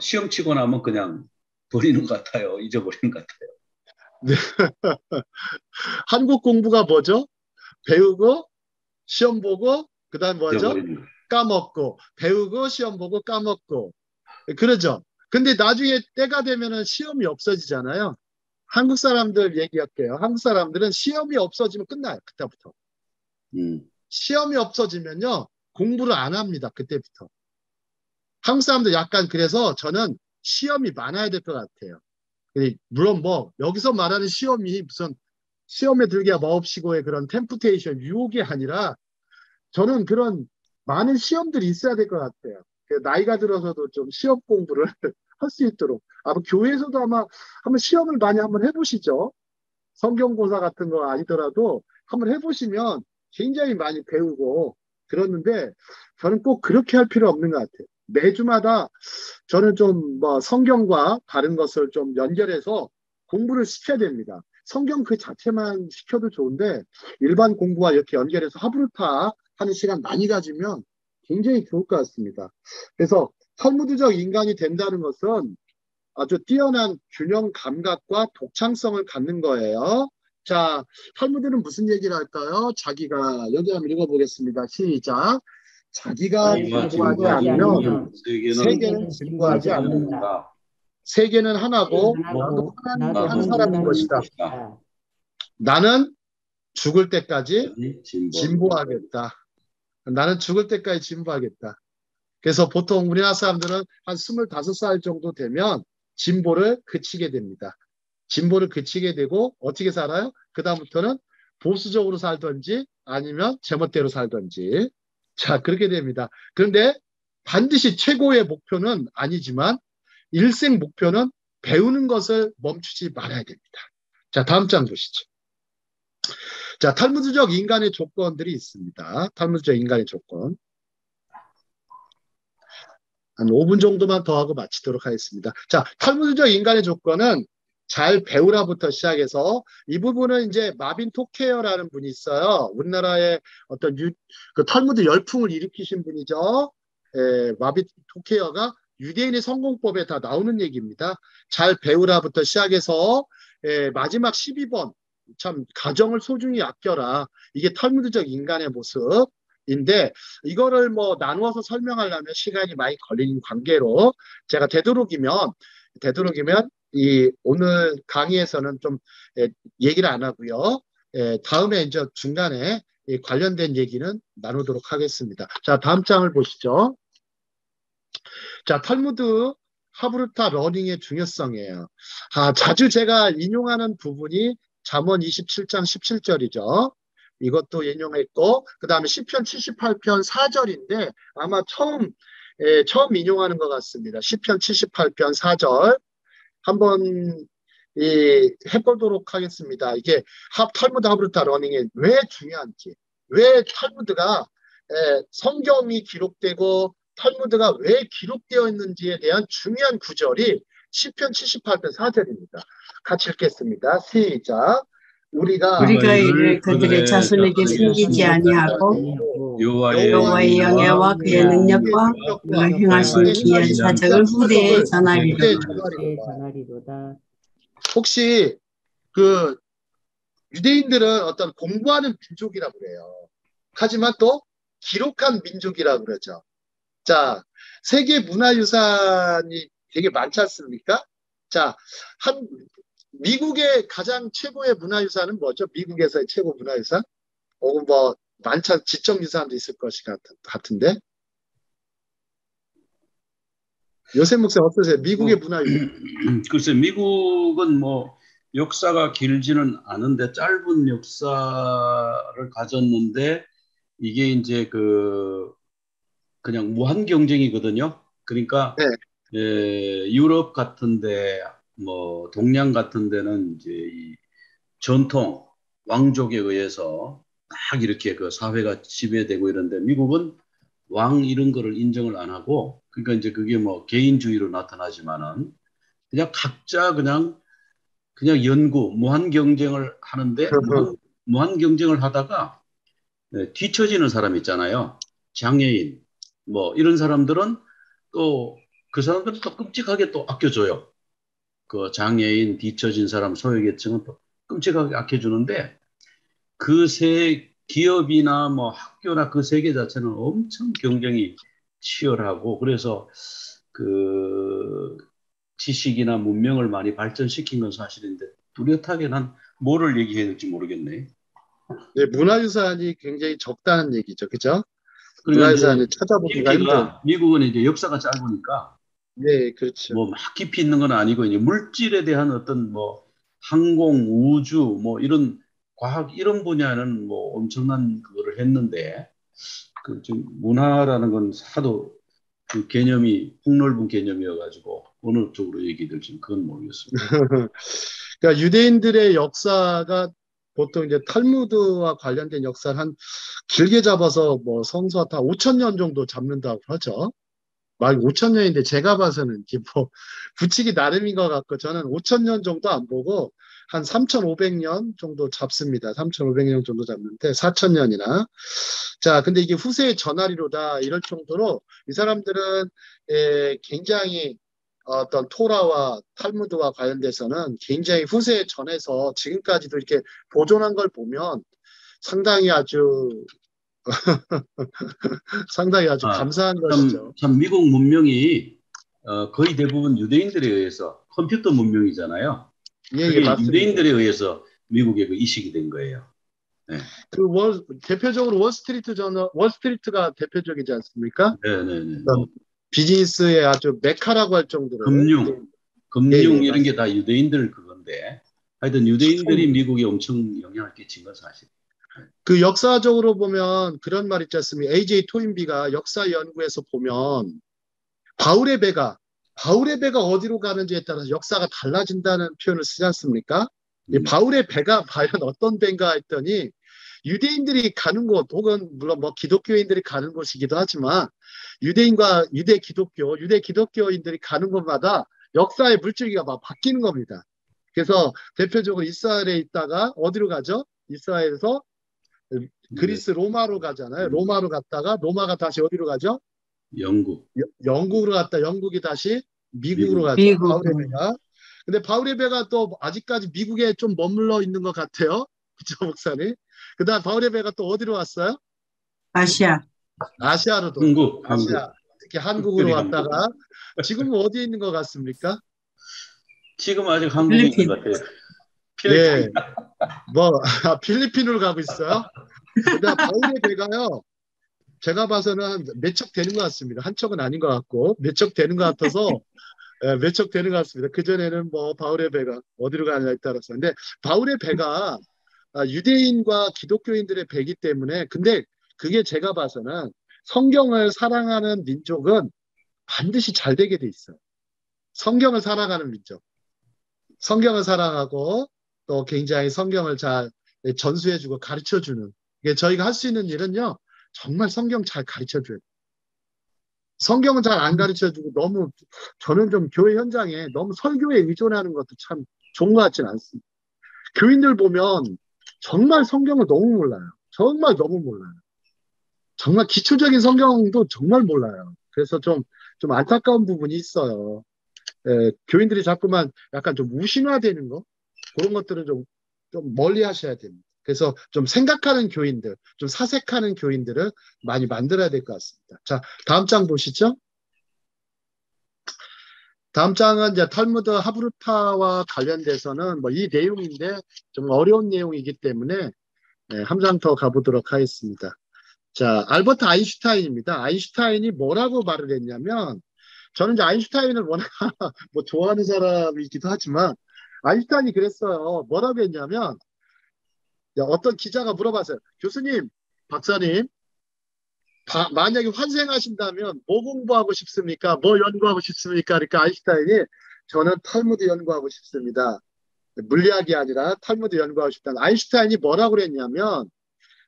시험 치고 나면 그냥 버리는 것 같아요. 잊어버리는 것 같아요. 네. 한국 공부가 뭐죠? 배우고 시험 보고 그다음 뭐죠? 잊어버리는 거. 까먹고 배우고 시험 보고 까먹고 그러죠. 근데 나중에 때가 되면은 시험이 없어지잖아요. 한국 사람들 얘기할게요. 한국 사람들은 시험이 없어지면 끝나요. 그때부터. 시험이 없어지면요. 공부를 안 합니다. 그때부터. 한국 사람들 약간 그래서 저는 시험이 많아야 될 것 같아요. 물론 뭐 여기서 말하는 시험이 무슨 시험에 들기야 마옵시고의 그런 템프테이션, 유혹이 아니라 저는 그런 많은 시험들이 있어야 될 것 같아요. 나이가 들어서도 좀 시험 공부를 할 수 있도록. 아마 교회에서도 아마 한번 시험을 많이 한번 해보시죠. 성경고사 같은 거 아니더라도 한번 해보시면 굉장히 많이 배우고 그러는데 저는 꼭 그렇게 할 필요 없는 것 같아요. 매주마다 저는 좀 뭐 성경과 다른 것을 좀 연결해서 공부를 시켜야 됩니다. 성경 그 자체만 시켜도 좋은데 일반 공부와 이렇게 연결해서 하브루타 하는 시간 많이 가지면 굉장히 좋을 것 같습니다. 그래서 탈무드적 인간이 된다는 것은 아주 뛰어난 균형 감각과 독창성을 갖는 거예요. 자, 탈무드는 무슨 얘기를 할까요? 자기가 여기 한번 읽어보겠습니다. 시작. 자기가 진보하지 않으면 세계는 진보하지 않는다. 세계는 하나고 나도 하나님이 한 사람인 것이다. 나는 죽을 때까지 진보하겠다. 나는 죽을 때까지 진보하겠다. 그래서 보통 우리나라 사람들은 한 25살 정도 되면 진보를 그치게 됩니다. 진보를 그치게 되고 어떻게 살아요? 그 다음부터는 보수적으로 살든지 아니면 제멋대로 살든지. 자, 그렇게 됩니다. 그런데 반드시 최고의 목표는 아니지만 일생 목표는 배우는 것을 멈추지 말아야 됩니다. 자, 다음 장 보시죠. 자, 탈무드적 인간의 조건들이 있습니다. 탈무드적 인간의 조건. 한 5분 정도만 더 하고 마치도록 하겠습니다. 자, 탈무드적 인간의 조건은 잘 배우라부터 시작해서 이 부분은 이제 마빈 토케어라는 분이 있어요. 우리나라의 어떤 그 탈무드 열풍을 일으키신 분이죠. 마빈 토케어가 유대인의 성공법에 다 나오는 얘기입니다. 잘 배우라부터 시작해서 마지막 12번 참 가정을 소중히 아껴라. 이게 탈무드적 인간의 모습인데 이거를 뭐 나누어서 설명하려면 시간이 많이 걸리는 관계로 제가 되도록이면 이 오늘 강의에서는 좀 얘기를 안 하고요. 다음에 이제 중간에 관련된 얘기는 나누도록 하겠습니다. 자, 다음 장을 보시죠. 자, 탈무드 하브루타 러닝의 중요성이에요. 자주 제가 인용하는 부분이 잠언 27장 17절이죠. 이것도 인용했고 그 다음에 시편 78편 4절인데 아마 처음 인용하는 것 같습니다. 시편 78편 4절 한번 해보도록 하겠습니다. 이게 탈무드 하브루타 러닝이 왜 중요한지, 왜 탈무드가 성경이 기록되고 탈무드가 왜 기록되어 있는지에 대한 중요한 구절이 시편 78편 4절입니다. 같이 읽겠습니다. 시작. 우리가 이를 그들의 자손에게 숨기지 아니하고 여호와의 여호와의 영예와 그의 능력과 그가 행하신 기이한 사적을 후대에 전하리로다. 후대에 전하리로다. 혹시 그 유대인들은 어떤 공부하는 민족이라고 그래요. 하지만 또 기록한 민족이라고 그러죠. 자, 세계 문화유산이 되게 많지 않습니까? 자, 미국의 가장 최고의 문화유산은 뭐죠? 미국에서의 최고 문화유산? 혹은 뭐 만찬 지적유산도 있을 것이 같은데. 요셉 목사님 어떠세요? 미국의 문화유산. 글쎄, 미국은 뭐 역사가 길지는 않은데 짧은 역사를 가졌는데 이게 이제 그냥 무한 경쟁이거든요. 그러니까 네. 유럽 같은데 뭐 동양 같은 데는 이제 이 전통 왕족에 의해서 딱 이렇게 그 사회가 지배되고 이런데 미국은 왕 이런 거를 인정을 안 하고 그러니까 이제 그게 뭐 개인주의로 나타나지만은 그냥 각자 그냥 무한 경쟁을 하는데 무한 경쟁을 하다가 뒤처지는 사람 있잖아요. 장애인 뭐 이런 사람들은 또 그 사람들은 또 끔찍하게 또 아껴줘요. 그 장애인 뒤처진 사람 소외계층은 또 끔찍하게 아껴주는데 그 기업이나 뭐 학교나 그 세계 자체는 엄청 경쟁이 치열하고 그래서 그 지식이나 문명을 많이 발전시킨 건 사실인데 뚜렷하게 난 뭐를 얘기해야 될지 모르겠네. 네, 문화유산이 굉장히 적다는 얘기죠. 그죠? 그러니까 문화유산을 이제 찾아보기가 힘들어요. 미국은 이제 역사가 짧으니까 네, 그렇죠. 뭐 막 깊이 있는 건 아니고 이제 물질에 대한 어떤 뭐 항공, 우주 뭐 이런 과학 이런 분야는 뭐 엄청난 그거를 했는데 그 좀 문화라는 건 하도 그 개념이 폭넓은 개념이어가지고 어느 쪽으로 얘기될지 그건 모르겠습니다. 그러니까 유대인들의 역사가 보통 이제 탈무드와 관련된 역사를 한 길게 잡아서 뭐 성서 다 5천 년 정도 잡는다고 하죠. 말 5천 년인데 제가 봐서는 이게 뭐 붙이기 나름인 것 같고 저는 5천 년 정도 안 보고 한 3,500년 정도 잡습니다. 3,500년 정도 잡는데 4천 년이나. 자, 근데 이게 후세의 전하리로다 이럴 정도로 이 사람들은 굉장히 어떤 토라와 탈무드와 관련돼서는 굉장히 후세에 전해서 지금까지도 이렇게 보존한 걸 보면 상당히 아주 상당히 아주 감사한 것이죠. 참 미국 문명이 거의 대부분 유대인들에 의해서 컴퓨터 문명이잖아요. 예, 그게 맞습니다. 유대인들에 의해서 미국에 그 이식이 된 거예요. 네. 대표적으로 월스트리트가 대표적이지 않습니까? 네네네. 비즈니스의 아주 메카라고 할 정도로. 금융 이런 게 다 유대인들 그건데 하여튼 유대인들이 미국에 엄청 영향을 끼친 건 사실. 그 역사적으로 보면 그런 말 있지 않습니까? A.J. 토인비가 역사 연구에서 보면 바울의 배가 어디로 가는지에 따라서 역사가 달라진다는 표현을 쓰지 않습니까? 이 바울의 배가 과연 어떤 배인가 했더니 유대인들이 가는 곳 혹은 물론 뭐 기독교인들이 가는 곳이기도 하지만 유대인과 유대 기독교인들이 가는 곳마다 역사의 물줄기가 막 바뀌는 겁니다. 그래서 대표적으로 이스라엘에 있다가 어디로 가죠? 이스라엘에서 그리스 로마로 가잖아요. 로마로 갔다가 로마가 다시 어디로 가죠? 영국으로 갔다 영국이 다시 미국으로 가죠. 바울의 배가. 근데 바울의 배가 또 아직까지 미국에 좀 머물러 있는 것 같아요. 그쵸, 목사님? 그 다음 바울의 배가 또 어디로 왔어요? 아시아로도. 아시아. 특히 한국으로 왔다가 지금은 어디에 있는 것 같습니까? 지금 아직 한국에 있는 것 같아요. 네. 필리핀으로 가고 있어요. 근데 바울의 배가요. 제가 봐서는 몇 척 되는 것 같습니다. 한 척은 아닌 것 같고 몇 척 되는 것 같아서 몇 척 되는 것 같습니다. 그전에는 뭐 바울의 배가 어디로 가냐에 따라서. 근데 바울의 배가 유대인과 기독교인들의 배이기 때문에 근데 그게 제가 봐서는 성경을 사랑하는 민족은 반드시 잘 되게 돼 있어요. 성경을 사랑하는 민족. 성경을 사랑하고 또 굉장히 성경을 잘 전수해주고 가르쳐주는. 저희가 할 수 있는 일은요. 정말 성경 잘 가르쳐줘요. 성경은 잘 안 가르쳐주고 너무 저는 좀 교회 현장에 너무 설교에 의존하는 것도 참 좋은 것 같지는 않습니다. 교인들 보면 정말 성경을 너무 몰라요. 정말 너무 몰라요. 정말 기초적인 성경도 정말 몰라요. 그래서 좀 안타까운 부분이 있어요. 교인들이 자꾸만 약간 좀 무신화되는 거, 그런 것들은 좀 멀리 하셔야 됩니다. 그래서 좀 생각하는 교인들, 좀 사색하는 교인들을 많이 만들어야 될 것 같습니다. 자, 다음 장 보시죠. 다음 장은 이제 탈무드 하브루타와 관련돼서는 뭐 이 내용인데 좀 어려운 내용이기 때문에 한 장 더 가보도록 하겠습니다. 자, 알버트 아인슈타인입니다. 아인슈타인이 뭐라고 말을 했냐면, 저는 이제 아인슈타인을 워낙 뭐 좋아하는 사람이기도 하지만, 아인슈타인이 그랬어요. 뭐라고 했냐면, 어떤 기자가 물어봤어요. 교수님, 박사님, 만약에 환생하신다면 뭐 공부하고 싶습니까? 뭐 연구하고 싶습니까? 그러니까 아인슈타인이 저는 탈무드 연구하고 싶습니다. 물리학이 아니라 탈무드 연구하고 싶다. 아인슈타인이 뭐라고 그랬냐면,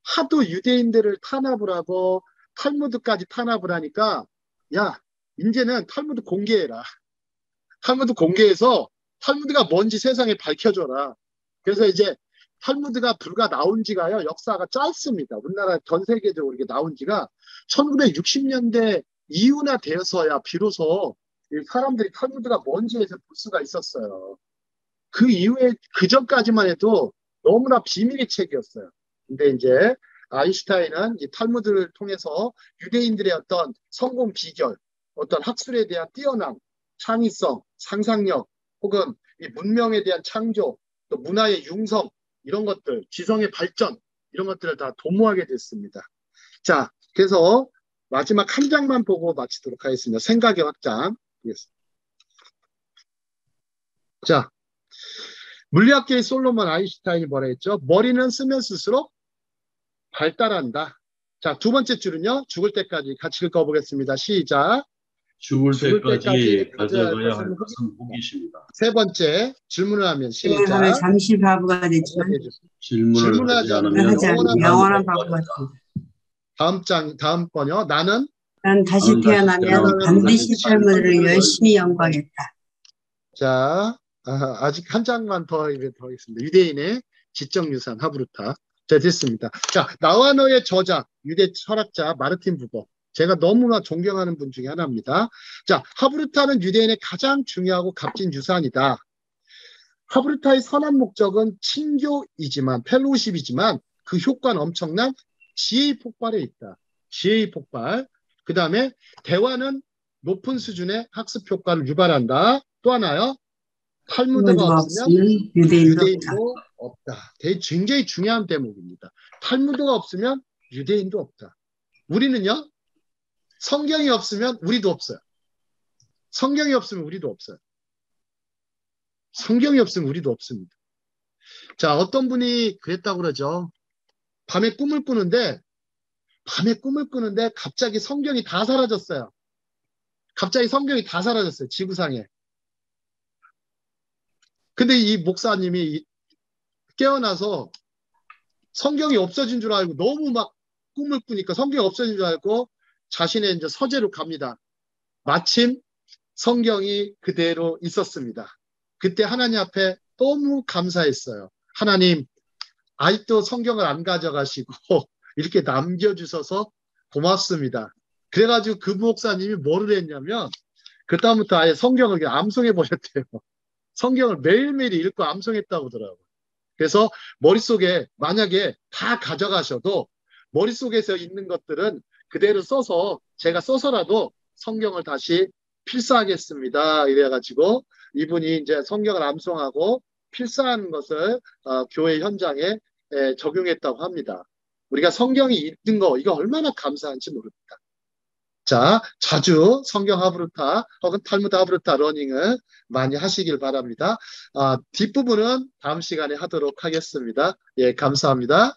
하도 유대인들을 탄압을 하고 탈무드까지 탄압을 하니까 야, 이제는 탈무드 공개해라. 탈무드 공개해서 탈무드가 뭔지 세상에 밝혀줘라. 그래서 이제 탈무드가 불과 나온 지가요, 역사가 짧습니다. 우리나라 전 세계적으로 이게 나온 지가 1960년대 이후나 되어서야 비로소 사람들이 탈무드가 뭔지에서 볼 수가 있었어요. 그 이후에, 그 전까지만 해도 너무나 비밀의 책이었어요. 근데 이제 아인슈타인은 이 탈무드를 통해서 유대인들의 어떤 성공 비결, 어떤 학술에 대한 뛰어남, 창의성, 상상력, 혹은 이 문명에 대한 창조, 또 문화의 융성, 이런 것들, 지성의 발전, 이런 것들을 다 도모하게 됐습니다. 자, 그래서 마지막 한 장만 보고 마치도록 하겠습니다. 생각의 확장. 자, 물리학계의 솔로몬 아인슈타인이 뭐라 했죠? 머리는 쓰면 쓸수록 발달한다. 자, 두 번째 줄은요. 죽을 때까지 같이 읽어보겠습니다. 시작. 죽을 때까지 가져가야 할 것은 것은 호기심이다. 세 번째, 질문을 하면 시작. 질문하면 잠시 바보가 되지만 질문을 하지 않으면 하지 않으면 영원한 바보가 된다. 다음 번요. 나는 다시 태어나면 반드시 탈무드를 열심히 연구하겠다. 자, 아직 한 장만 더 하겠습니다. 유대인의 지적 유산 하브루타. 자, 됐습니다. 자, 나와 너의 저자, 유대 철학자 마르틴 부버. 제가 너무나 존경하는 분 중에 하나입니다. 자, 하브루타는 유대인의 가장 중요하고 값진 유산이다. 하브루타의 선한 목적은 친교이지만, 펠로우십이지만 그 효과는 엄청난 지혜의 폭발에 있다. 지혜의 폭발. 그 다음에 대화는 높은 수준의 학습 효과를 유발한다. 또 하나요. 탈무드가 없으면 유대인도 없다. 굉장히 중요한 대목입니다. 탈무드가 없으면 유대인도 없다. 우리는요. 성경이 없으면 우리도 없어요. 성경이 없으면 우리도 없어요. 성경이 없으면 우리도 없습니다. 자, 어떤 분이 그랬다고 그러죠. 밤에 꿈을 꾸는데 갑자기 성경이 다 사라졌어요. 갑자기 성경이 다 사라졌어요. 지구상에. 근데 이 목사님이 깨어나서 성경이 없어진 줄 알고 너무 막 꿈을 꾸니까 성경이 없어진 줄 알고 자신의 이제 서재로 갑니다. 마침 성경이 그대로 있었습니다. 그때 하나님 앞에 너무 감사했어요. 하나님, 아직도 성경을 안 가져가시고 이렇게 남겨주셔서 고맙습니다. 그래가지고 그 목사님이 뭐를 했냐면 그다음부터 아예 성경을 그냥 암송해 버렸대요. 성경을 매일매일 읽고 암송했다고 하더라고요. 그래서 머릿속에 만약에 다 가져가셔도 머릿속에서 있는 것들은 그대로 써서 제가 써서라도 성경을 다시 필사하겠습니다. 이래가지고 이분이 이제 성경을 암송하고 필사하는 것을 교회 현장에 적용했다고 합니다. 우리가 성경이 있는 거 이거 얼마나 감사한지 모릅니다. 자, 자주 성경 하브루타 혹은 탈무드 하브루타 러닝을 많이 하시길 바랍니다. 뒷부분은 다음 시간에 하도록 하겠습니다. 예, 감사합니다.